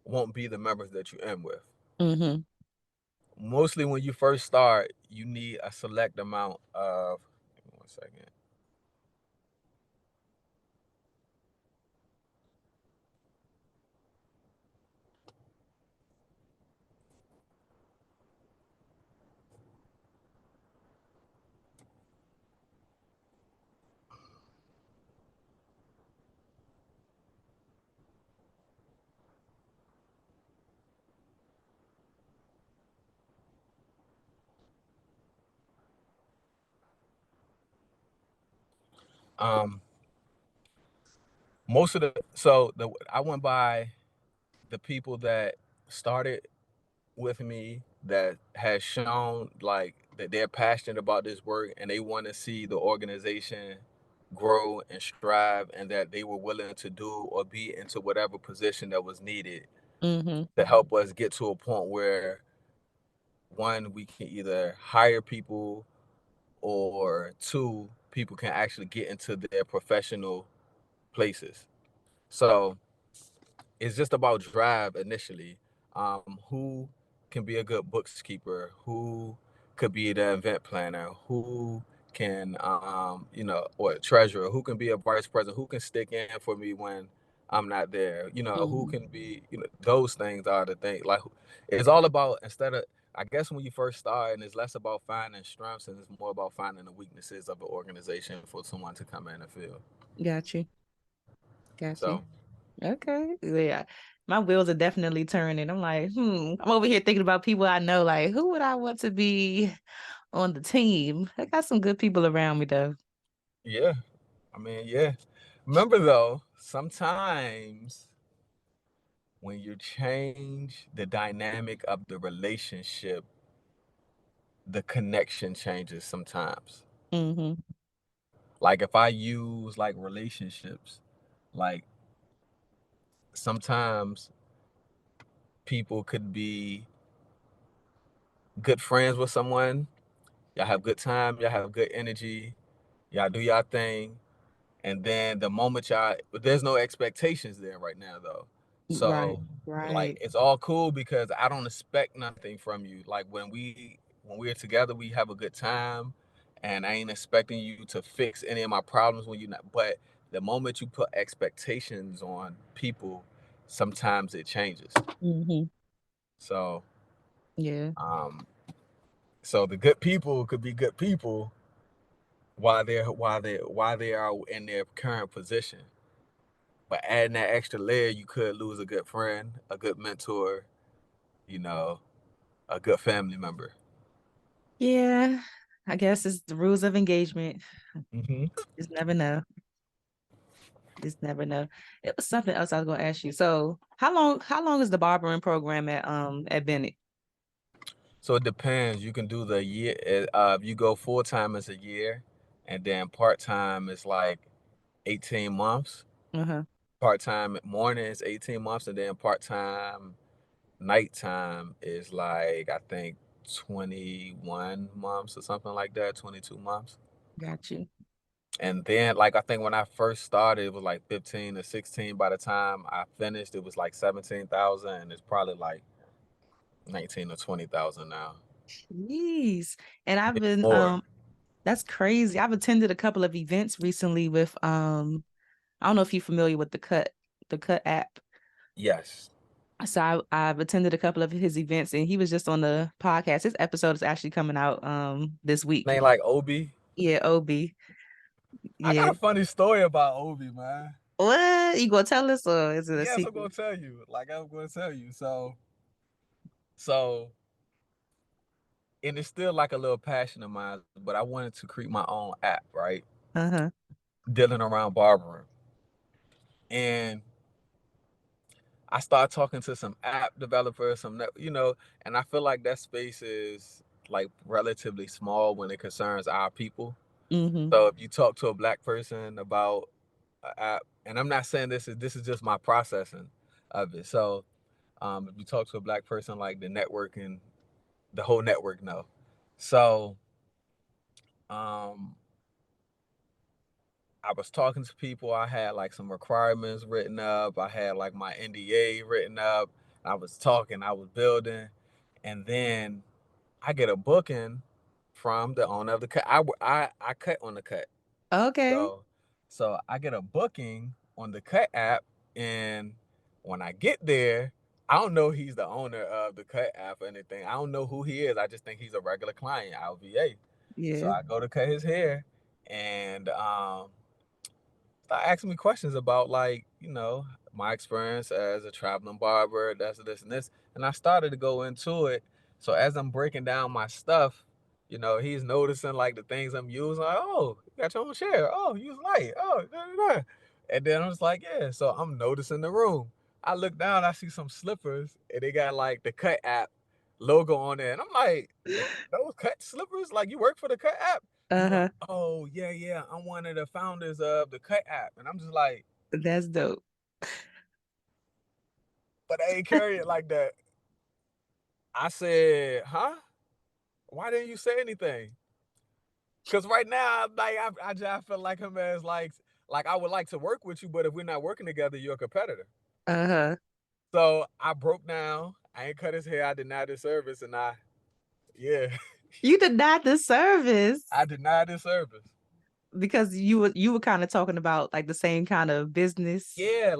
won't be the members that you end with. Mm-hmm. Mostly when you first start, you need a select amount of, give me 1 second. Um, most of the, so the, I went by the people that started with me that has shown like that they're passionate about this work and they want to see the organization grow and strive and that they were willing to do or be into whatever position that was needed Mm-hmm. to help us get to a point where one, we can either hire people or two, people can actually get into their professional places. So it's just about drive initially. Who can be a good bookkeeper? Who could be the event planner? Who can, or treasurer? Who can be a vice president? Who can stick in for me when I'm not there? Who Mhm. can be, those things are the thing. Like, it's all about, instead of, I guess when you first start, and it's less about finding strengths and it's more about finding the weaknesses of an organization for someone to come in and fill. Got you. Got you. So, Okay. Yeah. My wheels are definitely turning. I'm like, I'm over here thinking about people I know. Like, who would I want to be on the team? I got some good people around me though. yeah, I mean, yeah. Remember though, sometimes when you change the dynamic of the relationship, the connection changes sometimes. Mm-hmm. Like if I use like relationships, like sometimes people could be good friends with someone, y'all have good time, y'all have good energy, y'all do y'all thing, and then the moment y'all, but there's no expectations there right now though. Right. So like Right. it's all cool because I don't expect nothing from you. Like when we're together, we have a good time, and I ain't expecting you to fix any of my problems when you're not. But the moment you put expectations on people, sometimes it changes. Mm-hmm. So Yeah. um so the good people could be good people while they are in their current position. But adding that extra layer, you could lose a good friend, a good mentor, you know, a good family member. Yeah. I guess it's the rules of engagement. Hmm. Just never know. Just never know. It was something else I was gonna ask you. So how long is the barbering program at Bennett? So it depends. You can do the year. If you go full time, it's a year, and then part time is like 18 months. Uh-huh. Part time morning is 18 months, and then part time nighttime is like I think 21 months or something like that, 22 months. Got you. And then like I think when I first started, it was like 15 or 16. By the time I finished, it was like 17,000, and it's probably like 19 or 20,000 now. Jeez. And I've Maybe been more. that's crazy. I've attended a couple of events recently with I don't know if you're familiar with the Cut app. Yes. So I've attended a couple of his events and he was just on the podcast. His episode is actually coming out this week. Name like Obi. Yeah, OB. I got Yeah. a funny story about Obi, man. What? You gonna tell us or is it a Yes, I'm secret? gonna tell you. Like I'm gonna tell you. So, and it's still like a little passion of mine, but I wanted to create my own app, right? Uh-huh. Dealing around barbering, and I started talking to some app developers, and I feel like that space is like relatively small when it concerns our people. Mm-hmm. So if you talk to a black person about an app, and I'm not saying this is just my processing of it. So if you talk to a black person, like the network and the whole network know. So um, I was talking to people. I had like some requirements written up. I had like my NDA written up. I was talking. I was building, and then I get a booking from the owner of the cut. I cut on the cut. Okay. So I get a booking on the cut app, and when I get there, I don't know he's the owner of the cut app or anything. I don't know who he is. I just think he's a regular client, LVA. So Yeah. I go to cut his hair, and start asking me questions about like my experience as a traveling barber, that's this and this, and I started to go into it. So as I'm breaking down my stuff, he's noticing like the things I'm using. Like, oh, you got your own chair. Oh, use light. Oh, da, da, da. And then I'm just like, yeah. So I'm noticing the room. I look down, I see some slippers, and they got like the Cut app logo on there, and I'm like, those Cut slippers? Like you work for the Cut app? He like, Uh-huh. oh yeah, yeah, I'm one of the founders of the Cut app, and I'm just like, That's dope. but I ain't carry it like that. I said, huh? Why didn't you say anything? Cause right now, like I just feel like him as like I would like to work with you, but if we're not working together, you're a competitor. Uh-huh. So I broke down. I ain't cut his hair. I denied his service, and yeah, You denied the service I denied his service. because you were kind of talking about like the same kind of business. Yeah,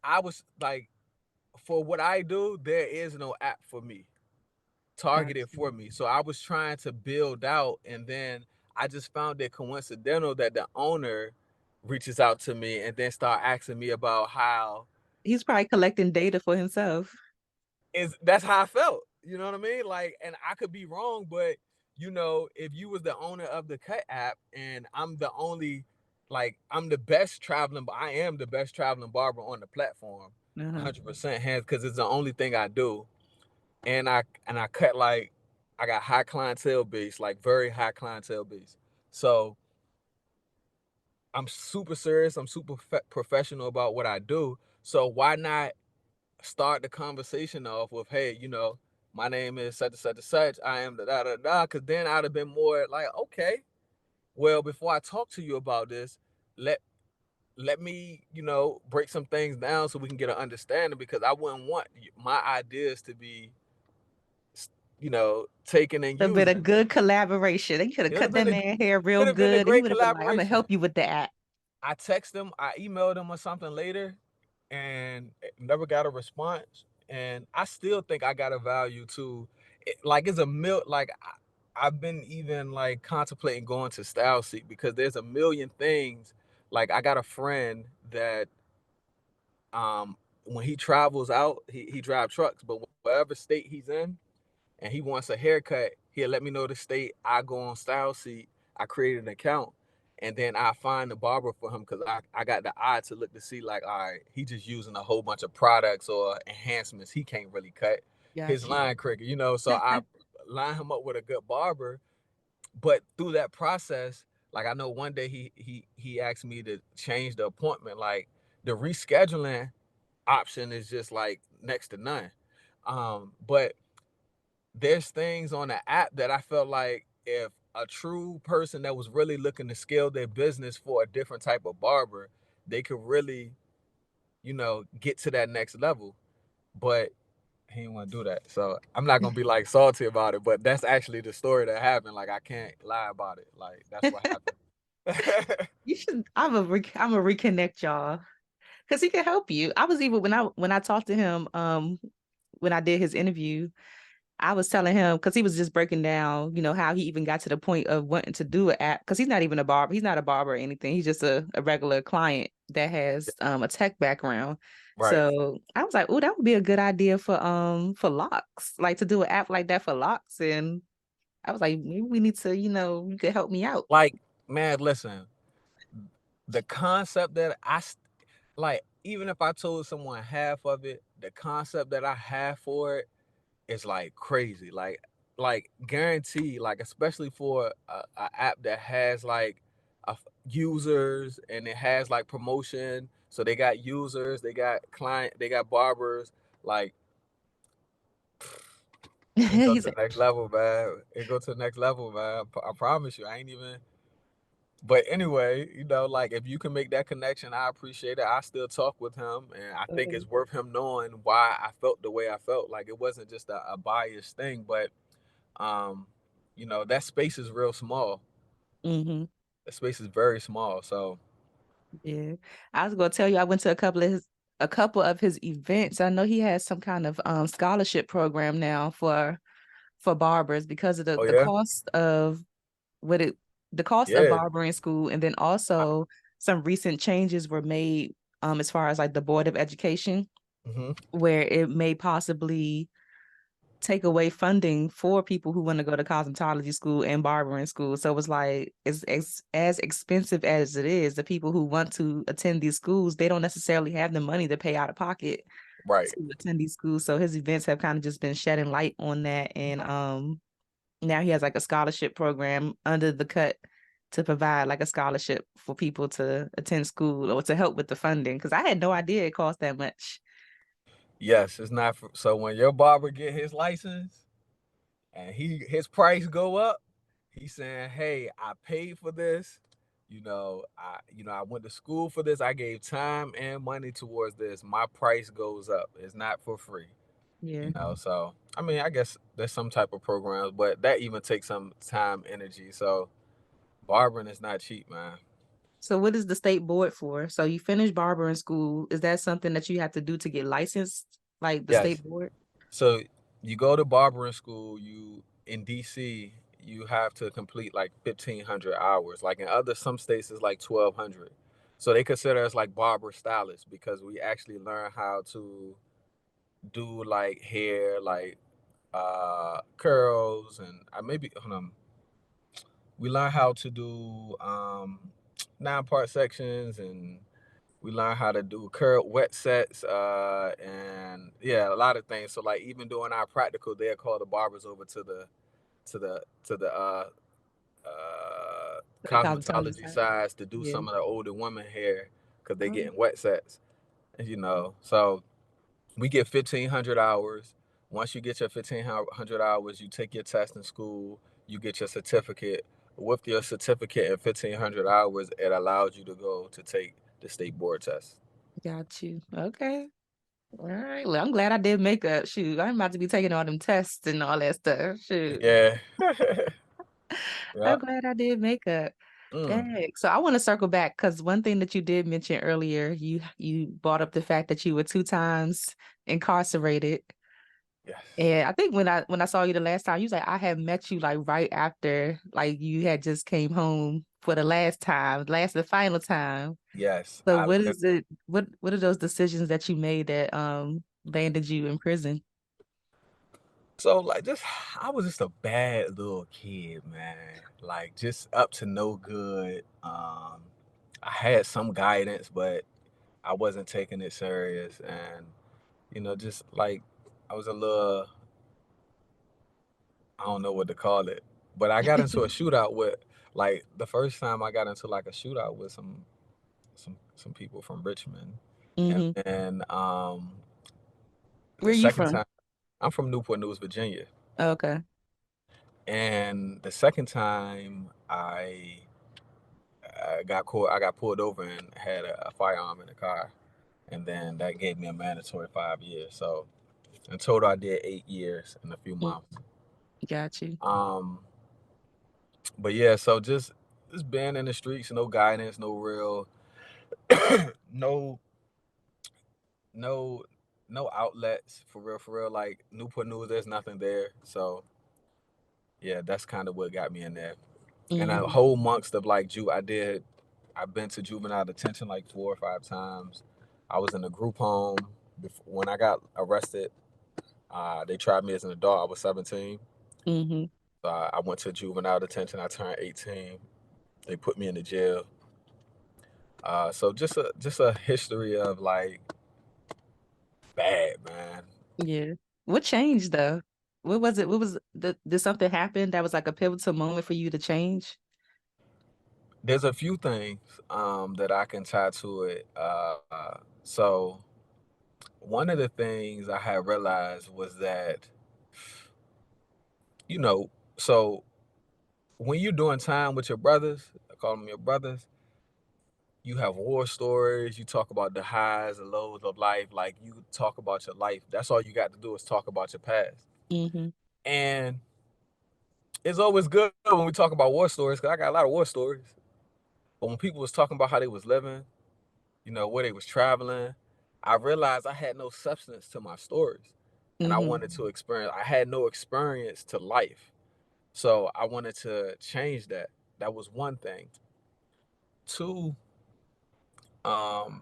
I was like, for what I do, there is no app for me, targeted Gotcha. for me. So I was trying to build out, and then I just found it coincidental that the owner reaches out to me and then start asking me about how He's probably collecting data for himself. is that's how I felt. You know what I mean? Like, and I could be wrong, but if you was the owner of the Cut app and I'm the only, like, I'm the best traveling, I am the best traveling barber on the platform, Uh-huh. 100% hands, because it's the only thing I do, and I cut like, I got high clientele base, like very high clientele base. So I'm super serious. I'm super professional about what I do. So why not start the conversation off with, hey, my name is such and such and such. I am da da da da. Because then I'd have been more like, okay, well, before I talk to you about this, let let me, break some things down so we can get an understanding. Because I wouldn't want my ideas to be, taken and It'd been a using. good collaboration. They could have It would cut have that been a man hair real could have been a good, and he great would have been like, "I'm gonna collaboration. help you with that." I text him, I emailed him or something later, and never got a response. And I still think I got a value to it. Like, it's a mil. Like, I've been even like contemplating going to Style Seek because there's a million things. Like, I got a friend that when he travels out, he drives trucks, but whatever state he's in, and he wants a haircut, he'll let me know the state. I go on Style Seek. I create an account, and then I find the barber for him because I got the eye to look to see, like, all right, he just using a whole bunch of products or enhancements he can't really cut his Got you. line cricket. So I line him up with a good barber. But through that process, like, I know one day he asked me to change the appointment. Like, the rescheduling option is just like next to none. But there's things on the app that I felt like if a true person that was really looking to scale their business for a different type of barber, they could really, get to that next level. But he didn't want to do that. So I'm not gonna be like salty about it, but that's actually the story that happened. Like, I can't lie about it. Like, that's what happened. You should. I'm a reconnect y'all because he can help you. I was even when I talked to him, when I did his interview, I was telling him because he was just breaking down, how he even got to the point of wanting to do an app because he's not even a barber. He's not a barber or anything. He's just a regular client that has a tech background. Right. So I was like, oh, that would be a good idea for locks, like to do an app like that for locks. And I was like, maybe we need to, you could help me out. Like, man, listen, the concept that like, even if I told someone half of it, the concept that I have for it is like crazy. Like guaranteed, like, especially for a app that has like users, and it has like promotion. So they got users, they got client, they got barbers. Like, it go to He's the like, next level, man. It go to the next level, man. I promise you. I ain't even. But anyway, like, if you can make that connection, I appreciate it. I still talk with him, and I think it's worth him knowing why I felt the way I felt. Like, it wasn't just a biased thing, but um, that space is real small. mm-hmm. The space is very small. So, Yeah. I was gonna tell you I went to a couple of his events. I know he has some kind of scholarship program now for barbers because of the oh the yeah, cost of what it the cost of yeah, barbering school, and then I, also some recent changes were made as far as like the Board of Education, hmm where it may possibly take away funding for people who want to go to cosmetology school and barbering school. So it was like it's as expensive as it is. The people who want to attend these schools, they don't necessarily have the money to pay out of pocket right. to attend these schools. So his events have kind of just been shedding light on that. And now he has like a scholarship program under the cut to provide like a scholarship for people to attend school or to help with the funding. Cause I had no idea it cost that much. Yes, it's not so when your barber get his license and his price go up, He's saying, "Hey, I paid for this. I went to school for this. I gave time and money towards this. My price goes up. It's not for free." Yeah. So I mean, I guess there's some type of programs, but that even takes some time, energy. So barbering is not cheap, man. So what is the state board for? So you finish barbering school. Is that something that you have to do to get licensed, like the Yes. state board? So you go to barbering school. You in DC, you have to complete like 1,500 hours. Like in other some states, it's like 1,200. So they consider us like barber stylists because we actually learn how to do like hair, like curls, and I maybe hold on. We learn how to do 9-part sections, and we learn how to do curl wet sets, and yeah, a lot of things. So like even doing our practical, they'll call the barbers over to the The cosmetology cosmetology side. sides to do Yeah. some of the older women hair because they Oh, getting wet sets. So we get 1,500 hours. Once you get your 1,500 hours, you take your test in school, you get your certificate. With your certificate and 1,500 hours, it allows you to go to take the state board test. got you. Okay. All right. Well, I'm glad I did makeup. Shoot, I'm about to be taking all them tests and all that stuff. Shoot. Yeah. I'm Yeah. glad I did makeup. Mm. Dang. So I want to circle back because one thing that you did mention earlier, you brought up the fact that you were 2 times incarcerated. Yes. And I think when I saw you the last time, you was like, I had met you like right after like you had just came home for the last time, the final time. Yes. So what is it? What are those decisions that you made that landed you in prison? So like just I was just a bad little kid, man. Like just up to no good. I had some guidance, but I wasn't taking it serious, and just like I was a little, I don't know what to call it, but I got into a shootout with, like, the first time I got into like a shootout with some people from Richmond, and Hmm. then Where the are you second from? time I'm from Newport News, Virginia, Okay. and the second time I got caught, I got pulled over and had a firearm in the car, and then that gave me a mandatory 5 years. So in total, I did 8 years in a few Mm, months. got you. Um, but yeah, so just being in the streets, no guidance, no real, no no no outlets for real. Like Newport News, there's nothing there. So yeah, that's kind of what got me in there. And a Hmm. whole month of like I've been to juvenile detention like 4 or 5 times. I was in a group home when I got arrested. They tried me as an adult. I was 17. Hmm. So I went to juvenile detention. I turned 18. They put me in the jail. So just a history of like bad, man. Yeah. What changed though? What was it? Did something happen that was like a pivotal moment for you to change? There's a few things that I can tie to it. So one of the things I had realized was that, you know, so when you're doing time with your brothers, I call them your brothers, you have war stories, you talk about the highs and lows of life, like you talk about your life. That's all you got to do is talk about your past. Hmm. And it's always good when we talk about war stories, because I got a lot of war stories. But when people was talking about how they was living, where they was traveling, I realized I had no substance to my stories. And I Hmm. wanted to experience, I had no experience to life. So I wanted to change that. That was one thing. Two, um,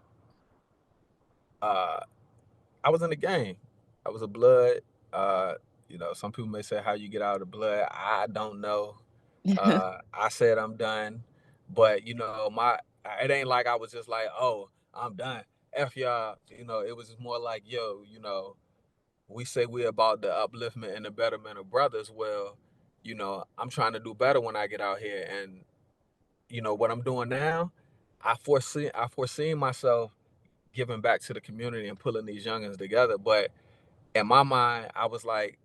uh, I was in the game. I was a blood. Uh, some people may say how you get out of the blood. I don't know. I said I'm done, but it ain't like I was just like, oh, I'm done. F y'all. It was just more like, yo, we say we're about the upliftment and the betterment of brothers. Well, I'm trying to do better when I get out here, and what I'm doing now. I foresee myself giving back to the community and pulling these youngins together. But in my mind, I was like,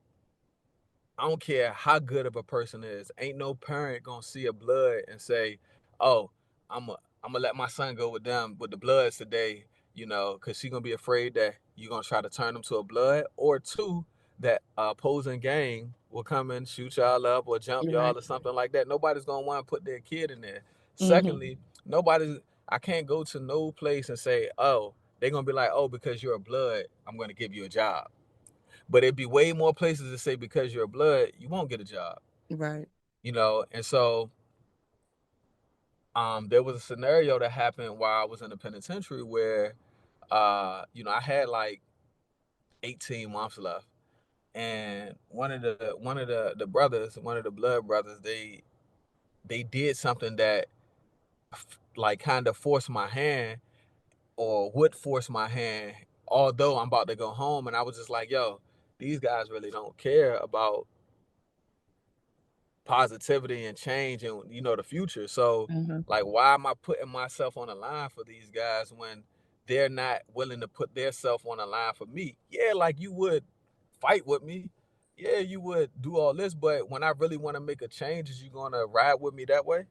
I don't care how good of a person is. Ain't no parent gonna see a blood and say, "Oh, I'm gonna let my son go with them with the bloods today," because she gonna be afraid that you're gonna try to turn them to a blood, or two, that opposing gang will come and shoot y'all up or jump y'all Right. or something like that. Nobody's gonna want to put their kid in there. Mm-hmm. Secondly, nobody's. I can't go to no place and say, "Oh," they're gonna be like, "Oh, because you're a blood, I'm gonna give you a job." But it'd be way more places to say because you're a blood, you won't get a job. Right. And so there was a scenario that happened while I was in the penitentiary where I had like 18 months left. And one of the brothers, one of the blood brothers, they did something that like kind of forced my hand or would force my hand, although I'm about to go home. And I was just like, yo, these guys really don't care about positivity and change and the future. So Mm-hmm. like, why am I putting myself on the line for these guys when they're not willing to put their self on the line for me? Yeah, like you would fight with me. Yeah, you would do all this, but when I really want to make a change, is you gonna ride with me that way?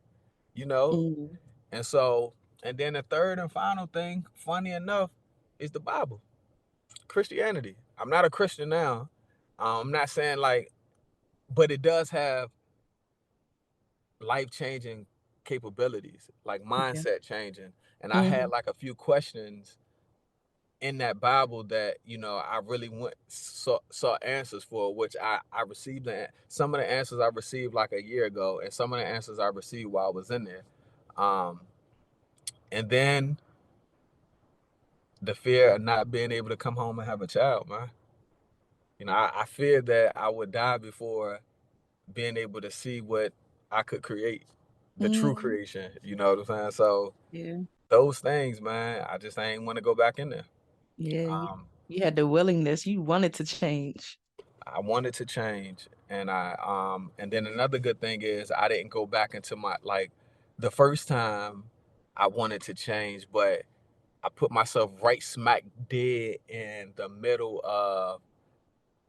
You know? Mm-hmm. And so, and then the third and final thing, funny enough, is the Bible. Christianity. I'm not a Christian now. I'm not saying like, but it does have life changing capabilities, like Yeah. mindset changing. And I Mm-hmm. had like a few questions in that Bible that I really saw answers for, which I received. Some of the answers I received like a year ago, and some of the answers I received while I was in there. Um, and then the fear of not being able to come home and have a child, man. I feared that I would die before being able to see what I could create, the true Mm-hmm. creation. You know what I'm saying? So Yeah. those things, man, I just ain't want to go back in there. Yeah. Um, You had the willingness. You wanted to change. I wanted to change, and then another good thing is I didn't go back into my like the first time I wanted to change, but I put myself right smack dead in the middle of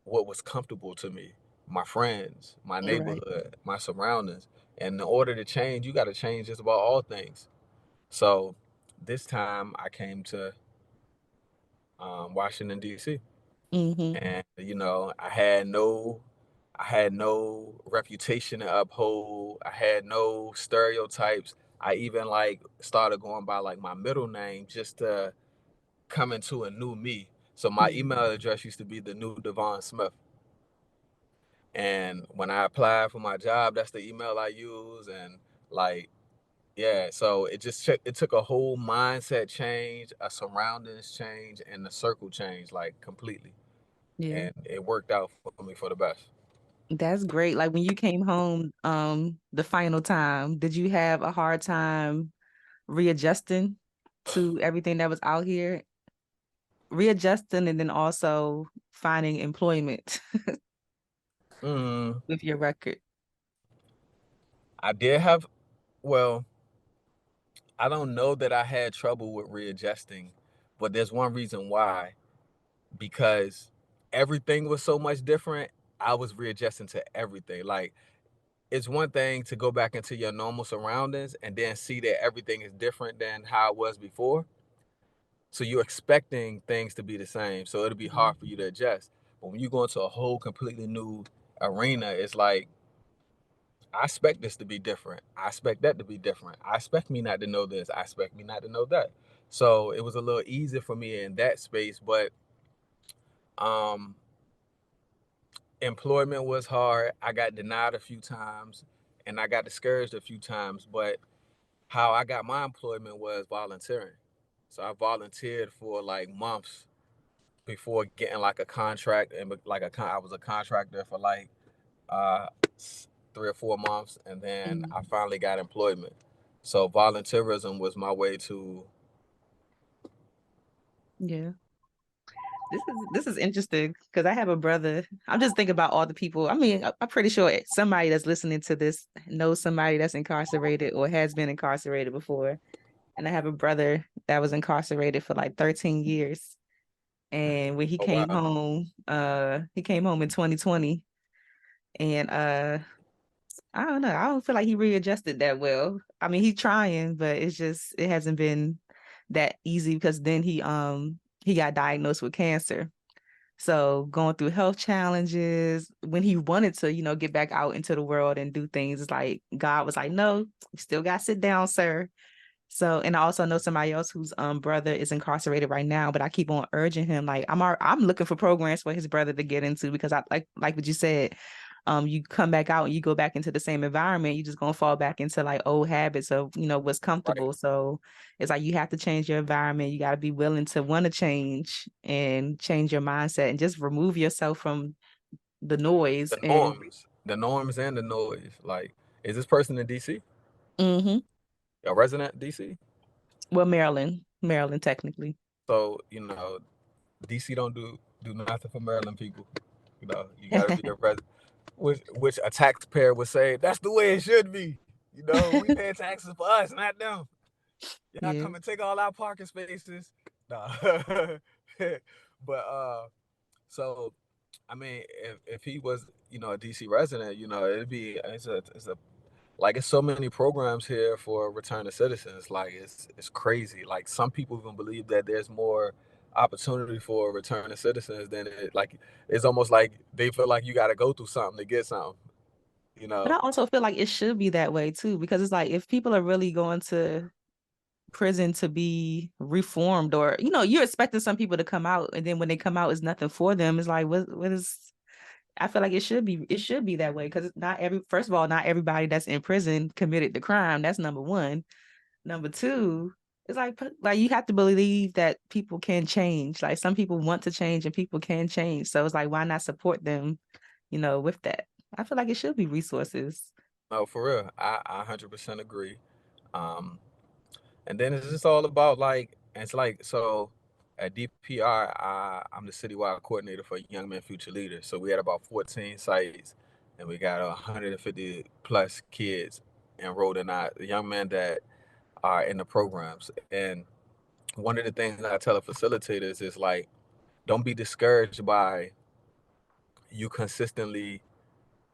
what was comfortable to me, my friends, my Right. neighborhood, my surroundings. And in order to change, you got to change just about all things. So this time I came to Washington D.C. Mm-hmm. and I had no reputation to uphold. I had no stereotypes. I even like started going by like my middle name just to come into a new me. So my Yeah. email address used to be the new Devon Smith. And when I applied for my job, that's the email I use. And like, yeah, so it took a whole mindset change, a surroundings change, and the circle change like completely. Yeah. And it worked out for me for the best. That's great. Like when you came home, the final time, did you have a hard time readjusting to everything that was out here? Readjusting and then also finding employment Mm, with your record. I did have, well, I don't know that I had trouble with readjusting, but there's one reason why. Because everything was so much different, I was readjusting to everything. Like, it's one thing to go back into your normal surroundings and then see that everything is different than how it was before. So you're expecting things to be the same. So it'll be Mhm. hard for you to adjust. But when you go into a whole completely new arena, it's like, I expect this to be different. I expect that to be different. I expect me not to know this. I expect me not to know that. So it was a little easier for me in that space. But um, employment was hard. I got denied a few times and I got discouraged a few times. But how I got my employment was volunteering. So I volunteered for like months before getting like a contract, and like I was a contractor for like uh 3 or 4 months, and then Mhm. I finally got employment. So volunteerism was my way to. Yeah. This is interesting because I have a brother. I'm just thinking about all the people. I mean, I'm pretty sure somebody that's listening to this knows somebody that's incarcerated or has been incarcerated before. And I have a brother that was incarcerated for like 13 years. And when Oh wow. he came home in 2020. And I don't know. I don't feel like he readjusted that well. I mean, he's trying, but it hasn't been that easy because then he got diagnosed with cancer. So going through health challenges, when he wanted to, get back out into the world and do things, it's like God was like, no, you still got to sit down, sir. So, and I also know somebody else whose brother is incarcerated right now, but I keep on urging him, like I'm looking for programs for his brother to get into because I like what you said, you come back out and you go back into the same environment, you're just gonna fall back into like old habits of what's Right. comfortable. So it's like you have to change your environment. You got to be willing to want to change and change your mindset and just remove yourself from the noise. And The norms and the noise. Like, is this person in DC? hmm A resident DC? well, Maryland technically. So DC don't do nothing for Maryland people. You got to be a resident. Which a taxpayer would say that's the way it should be. We pay taxes for us, not them. Y'all Yeah. come and take all our parking spaces. Nah. But so I mean, if he was a DC resident, it'd be it's a like it's so many programs here for returning citizens. Like it's crazy. Like some people even believe that there's more opportunity for returning citizens than it. Like it's almost like they feel like you got to go through something to get something. You But I know. also feel like it should be that way too, because it's like if people are really going to prison to be reformed, or you're expecting some people to come out, and then when they come out, it's nothing for them. It's like what is? I feel like it should be that way because not every first of all, not everybody that's in prison committed the crime. That's number one. Number two, it's like you have to believe that people can change. Like some people want to change and people can change. So it's like why not support them, with that? I feel like it should be resources. No, for real. I 100% agree. Um, and then it's just all about like it's like so at DPR, I'm the citywide coordinator for Young Men Future Leaders. So we had about 14 sites, and we got 150 plus kids enrolled in our young men that are in the programs. And one of the things I tell the facilitators is like, don't be discouraged by you consistently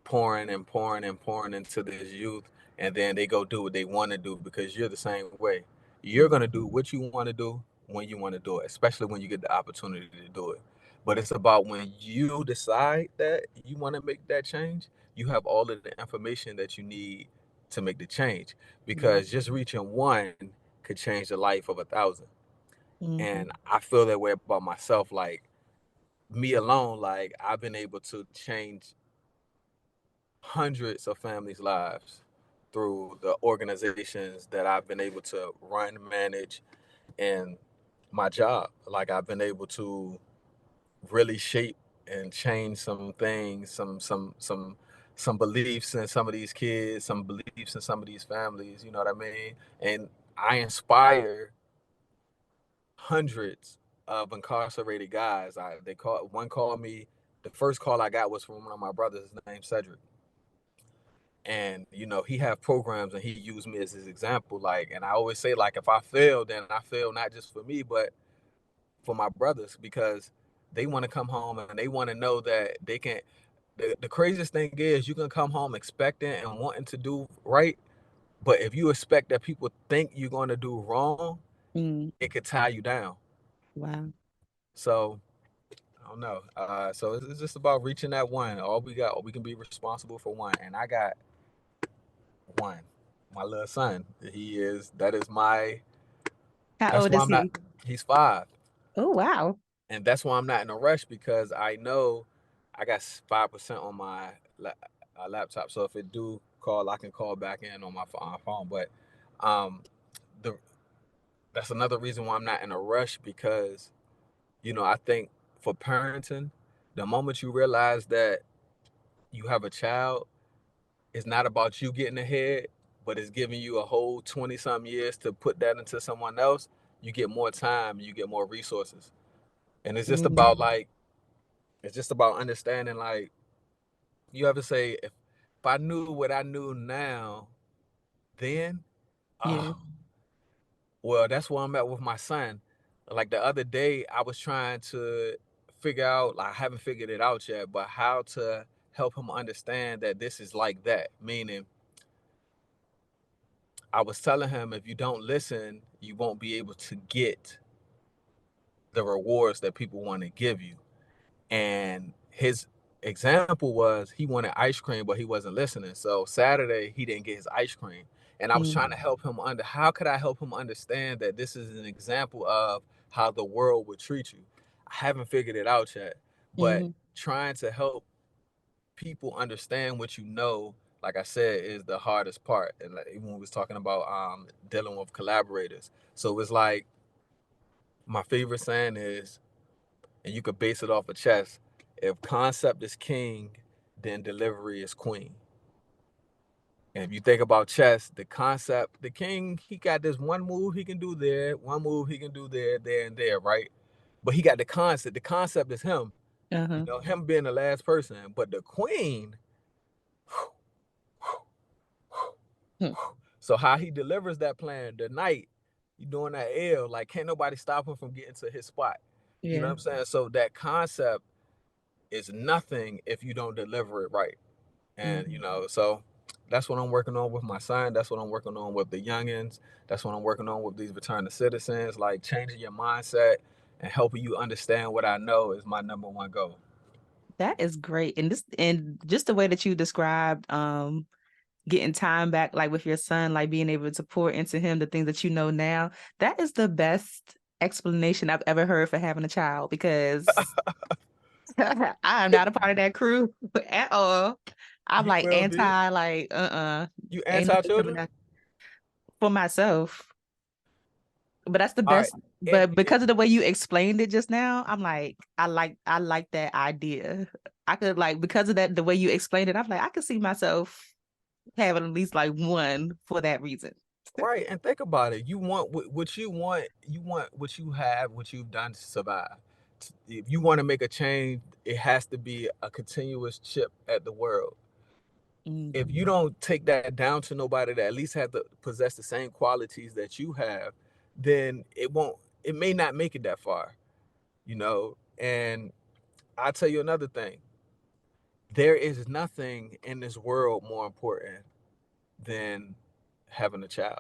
pouring and pouring and pouring into this youth, and then they go do what they want to do because you're the same way. You're going to do what you want to do when you want to do it, especially when you get the opportunity to do it. But it's about when you decide that you want to make that change, you have all of the information that you need to make the change, because just reaching one could change the life of 1,000. Mm-hmm. And I feel that way about myself. Like me alone, like I've been able to change hundreds of families' lives through the organizations that I've been able to run, manage, and my job. Like I've been able to really shape and change some things, some beliefs in some of these kids, some beliefs in some of these families. You know what I mean? And I inspire hundreds of incarcerated guys. They call one called me. The first call I got was from one of my brothers named Cedric, and he have programs and he used me as his example. Like, and I always say, like, if I fail, then I fail not just for me but for my brothers, because they want to come home and they want to know that they can. The craziest thing is you can come home expecting and wanting to do right, but if you expect that people think you're going to do wrong, Mm. it could tie you down. Wow. So I don't know. So it's just about reaching that one. All we got, we can be responsible for one, and I got one. My little son. That is my. How That's old why is I'm not. he? He's 5, Oh, wow. and that's why I'm not in a rush, because I know I got 5% on my laptop. So if it do call, I can call back in on my phone. But um, the that's another reason why I'm not in a rush, because I think for parenting, the moment you realize that you have a child, it's not about you getting ahead, but it's giving you a whole 20 some years to put that into someone else. You get more time, you get more resources. And Mm. it's just about understanding, like, you ever say, if I knew what I knew now, then, Yeah. oh, well, that's where I'm at with my son. Like the other day, I was trying to figure out, like, I haven't figured it out yet, but how to help him understand that this is like that. Meaning, I was telling him, if you don't listen, you won't be able to get the rewards that people want to give you. And his example was he wanted ice cream, but he wasn't listening. So Saturday he didn't get his ice cream. And I was trying to help him how could I help him understand that this is an example of how the world would treat you. I haven't figured it out yet, but Mm-hmm. trying to help people understand what you know, like I said, is the hardest part. And like, even when we was talking about dealing with collaborators. So it's like my favorite saying is, and you could base it off of chess. If concept is king, then delivery is queen. And if you think about chess, the concept, the king, he got this one move he can do there, one move he can do there, there, and there, right? But he got the concept. The concept is him, Uh-huh. him being the last person. But the queen, Hmm. so how he delivers that plan, the night, you doing that L, like can't nobody stop him from getting to his spot. You know what Yeah. I'm saying? So that concept is nothing if you don't deliver it right. And Mm-hmm. so that's what I'm working on with my son. That's what I'm working on with the youngins. That's what I'm working on with these returning citizens. Like changing your mindset and helping you understand what I know is my number one goal. That is great. And just the way that you described getting time back like with your son, like being able to pour into him the things that you know now, that is the best explanation I've ever heard for having a child because I am not a part of that crew at all. I'm You like will be. anti, like, You ain't anti nothing coming children. out for myself. But that's the All right. best. If But because of the way you explained it just now, I'm like, I like that idea. I could like because of that, the way you explained it, I'm like, I could see myself having at least like one for that reason. right, and think about it. You want what you want. You want what you have, what you've done to survive. If you want to make a change, it has to be a continuous chip at the world. If Mm-hmm. you don't take that down to nobody that at least have to possess the same qualities that you have, then it won't. It may not make it that far. And I'll tell you another thing. There is nothing in this world more important than having a child.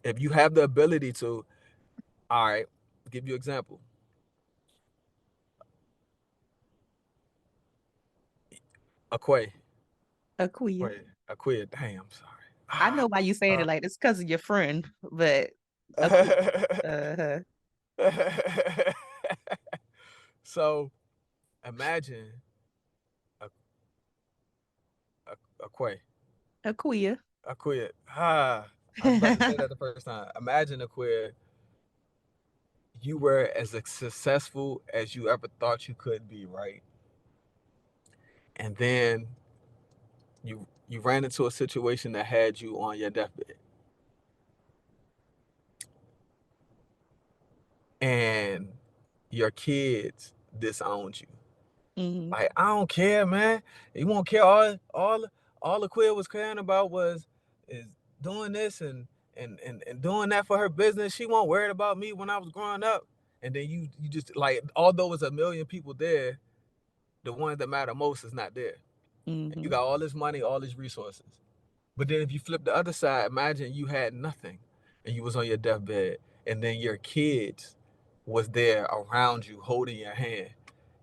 If you have the ability to, all right, give you an example. Aquay, Akuya. wait, Aquia. Dang, I'm sorry. I know why you saying Uh, it like this because of your friend, but Akuya. Uh-huh. so imagine a, Aquay. Akuya. I quit. I was about to say that the first time. Imagine a quit. You were as successful as you ever thought you could be, right? And then you ran into a situation that had you on your deathbed, and your kids disowned you. Mm-hmm. Like, I don't care, man. You won't care. All the queer was caring about was is doing this and doing that for her business. She won't worried about me when I was growing up. And then you just like, although it's a million people there, the ones that matter most is not there. And you Mm-hmm. got all this money, all these resources. But then if you flip the other side, imagine you had nothing and you was on your deathbed, and then your kids was there around you holding your hand.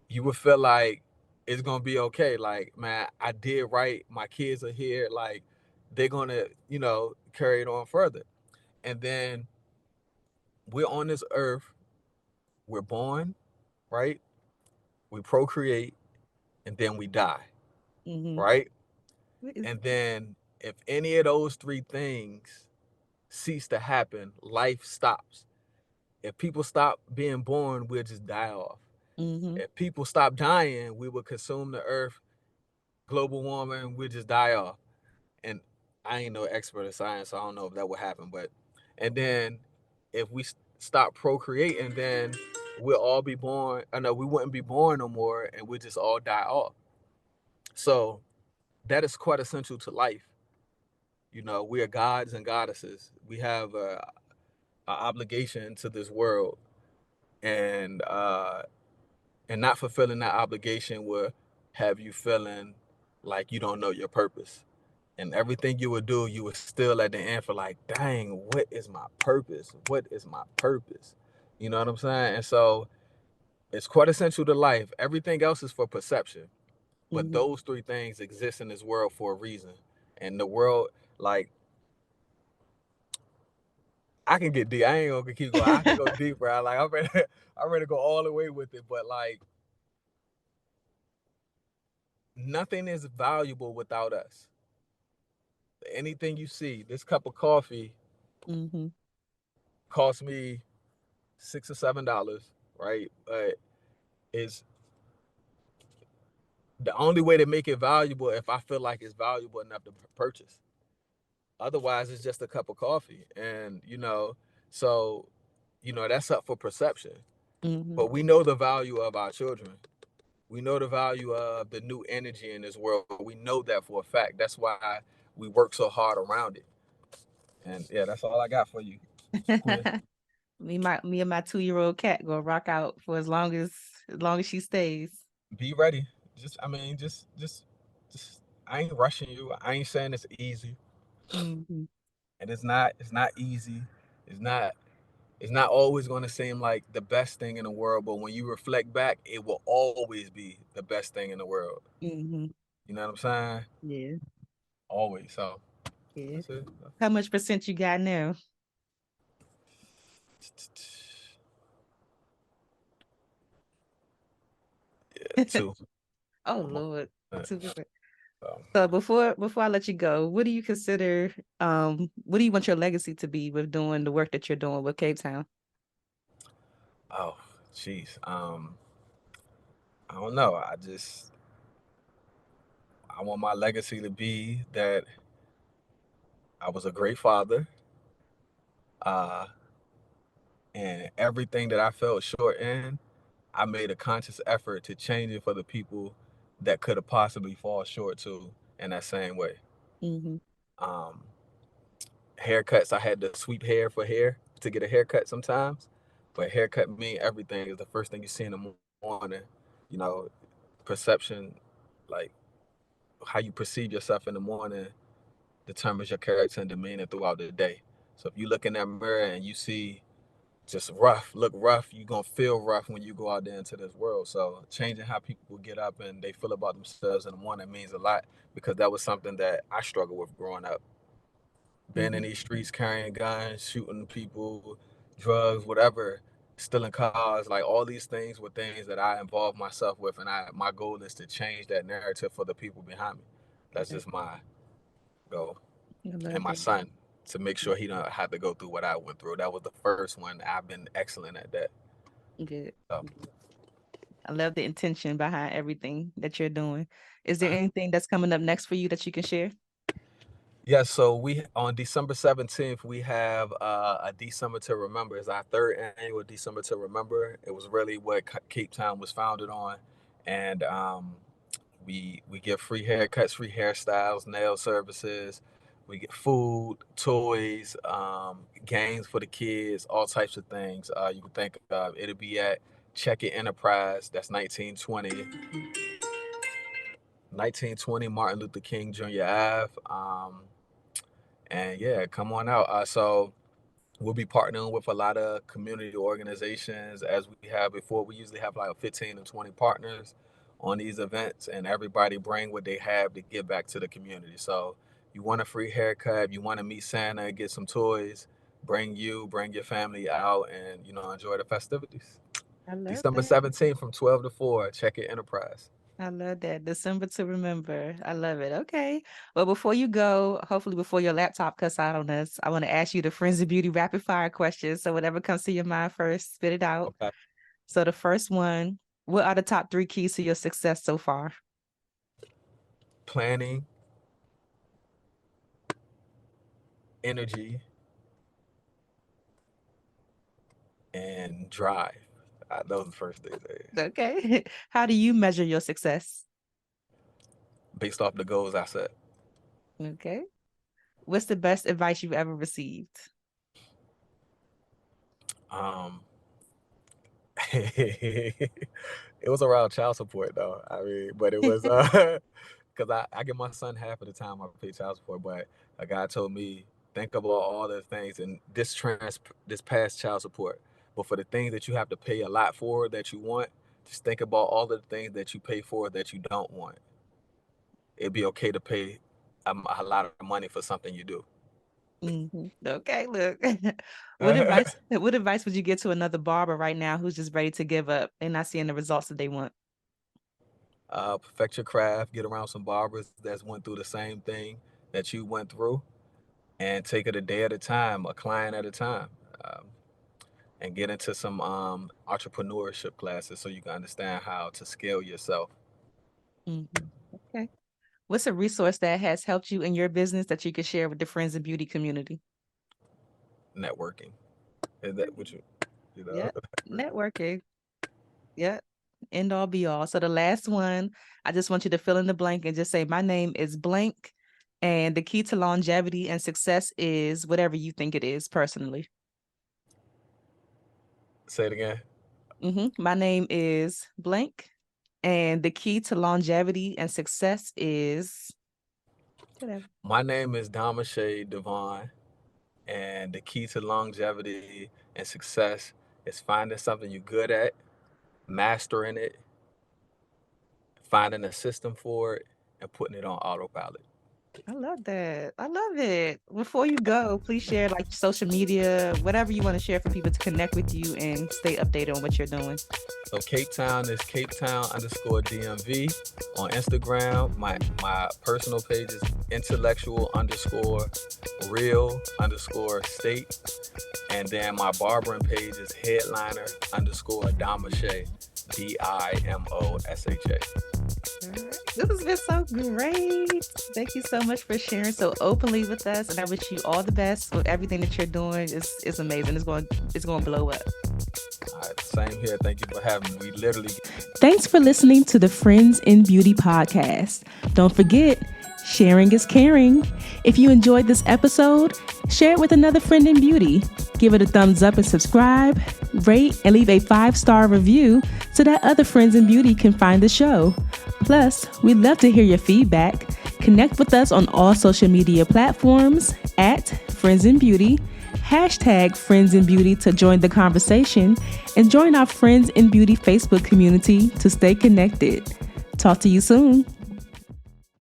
You would feel like it's gonna be okay. Like, man, I did right. My kids are here. Like, they're gonna, carry it on further. And then we're on this earth. We're born, right? We procreate, and then we die, Mm-hmm. right? What is And then if any of those three things cease to happen, life stops. If people stop being born, we'll just die off. mm-hmm. If people stop dying, we will consume the earth, global warming, we'll just die off. And I ain't no expert in science, so I don't know if that would happen. But and then if we stop procreating, then we'll all be born. I know we wouldn't be born no more, and we'll just all die off. So that is quite essential to life. We are gods and goddesses. We have a obligation to this world, and not fulfilling that obligation will have you feeling like you don't know your purpose. And everything you would do, you would still at the end for like, dang, what is my purpose? What is my purpose? You know what I'm saying? And so it's quite essential to life. Everything else is for perception. But Mm-hmm. those three things exist in this world for a reason. And the world, like, I can get deep. I ain't gonna keep going. I can go deeper. I'm ready to go all the way with it. But like, nothing is valuable without us. Anything you see, this cup of coffee Mm-hmm. cost me $6 or $7, right? But it's the only way to make it valuable if I feel like it's valuable enough to purchase. Otherwise, it's just a cup of coffee, and so that's up for perception. Mm-hmm. But we know the value of our children. We know the value of the new energy in this world. We know that for a fact. That's why we work so hard around it. And yeah, that's all I got for you, Quinn. Me and my 2-year-old cat gonna rock out for as long as she stays. Be ready. Just. I ain't rushing you. I ain't saying it's easy, Mm-hmm. and it's not. It's not easy. It's not. It's not always going to seem like the best thing in the world, but when you reflect back, it will always be the best thing in the world. Mm-hmm. You know what I'm saying? Yeah. Always. So Yeah. that's it. How much percent you got now? Yeah, two. Oh I'm on Lord. that. 2%. So, So before I let you go, what do you consider what do you want your legacy to be with doing the work that you're doing with Cape Town? oh, jeez. I don't know. I want my legacy to be that I was a great father, uh, and everything that I felt short in, I made a conscious effort to change it for the people that could have possibly fall short to in that same way. Mm-hmm. Um, Haircuts, I had to sweep hair for hair to get a haircut sometimes, but haircut mean everything. Is the first thing you see in the morning. You know, perception, like how you perceive yourself in the morning, determines your character and demeanor throughout the day. So if you look in that mirror and you see just rough, look rough, you're gonna feel rough when you go out there into this world. So changing how people get up and they feel about themselves in the morning means a lot because that was something that I struggled with growing up. Being in Mm-hmm. these streets, carrying guns, shooting people, drugs, whatever, stealing cars, like all these things were things that I involved myself with, and my goal is to change that narrative for the people behind me. That's just my goal. I And love my that. son, to make sure he don't have to go through what I went through. That was the first one. I've been excellent at that. Good. So, I love the intention behind everything that you're doing. Is there anything that's coming up next for you that you can share? yeah, so we on December 17th we have a December to Remember. It's our third annual December to Remember. It was really what Cape Town was founded on, and we give free haircuts, free hairstyles, nail services. We get food, toys, games for the kids, all types of things. You can think of it'll be at Check It Enterprise. That's 1920 Martin Luther King Jr. Ave. And yeah, come on out. So we'll be partnering with a lot of community organizations as we have before. We usually have like 15 to 20 partners on these events, and everybody bring what they have to give back to the community. So you want a free haircut, you want to meet Santa, get some toys, bring your family out, and enjoy the festivities. I love December that. 17th from 12 to 4. Check It Enterprise. I love that. December to remember. I love it. Okay. Well, before you go, hopefully before your laptop cuts out on us, I want to ask you the Friends of Beauty rapid fire questions. So whatever comes to your mind first, spit it out. Okay. So the first one, what are the top 3 keys to your success so far? Planning, energy, and drive. Those are the first things Okay. How do you measure your success? based off the goals I set. Okay. What's the best advice you've ever received? Um, It was around child support though. I mean, but it was because I give my son half of the time I pay child support, but a guy told me think about all the things and this past child support. But for the things that you have to pay a lot for that you want, just think about all the things that you pay for that you don't want. It'd be okay to pay a lot of money for something you do. Okay, look. What advice would you give to another barber right now who's just ready to give up and not seeing the results that they want? Perfect your craft, get around some barbers that's went through the same thing that you went through, and take it a day at a time, a client at a time, um, and get into some entrepreneurship classes so you can understand how to scale yourself. Okay. What's a resource that has helped you in your business that you could share with the friends and beauty community? Networking. Is that what you know? Yeah, networking. Yeah. End all be all. So the last one, I just want you to fill in the blank and just say, my name is blank. And the key to longevity and success is whatever you think it is personally. Say it again. My name is blank. And the key to longevity and success is whatever. My name is Dimosha Devon, and the key to longevity and success is finding something you're good at, mastering it, finding a system for it, and putting it on autopilot. I love that. I love it. Before you go, please share like social media, whatever you want to share for people to connect with you and stay updated on what you're doing. So CapeTown is CapeTown underscore DMV on Instagram. My personal page is intellectual underscore real underscore state. And then my barbering page is headliner underscore Dimosha, Dimosha. This has been so great. Thank you so much for sharing so openly with us, and I wish you all the best with everything that you're doing. It's amazing. It's going to blow up. All right, same here. Thank you for having me. We literally. Thanks for listening to the Friends in Beauty podcast. Don't forget, sharing is caring. If you enjoyed this episode, share it with another friend in beauty. Give it a thumbs up and subscribe, rate, and leave a 5-star review so that other friends in beauty can find the show. Plus, we'd love to hear your feedback. Connect with us on all social media platforms at Friends in Beauty, #Friends in Beauty to join the conversation, and join our Friends in Beauty Facebook community to stay connected. Talk to you soon.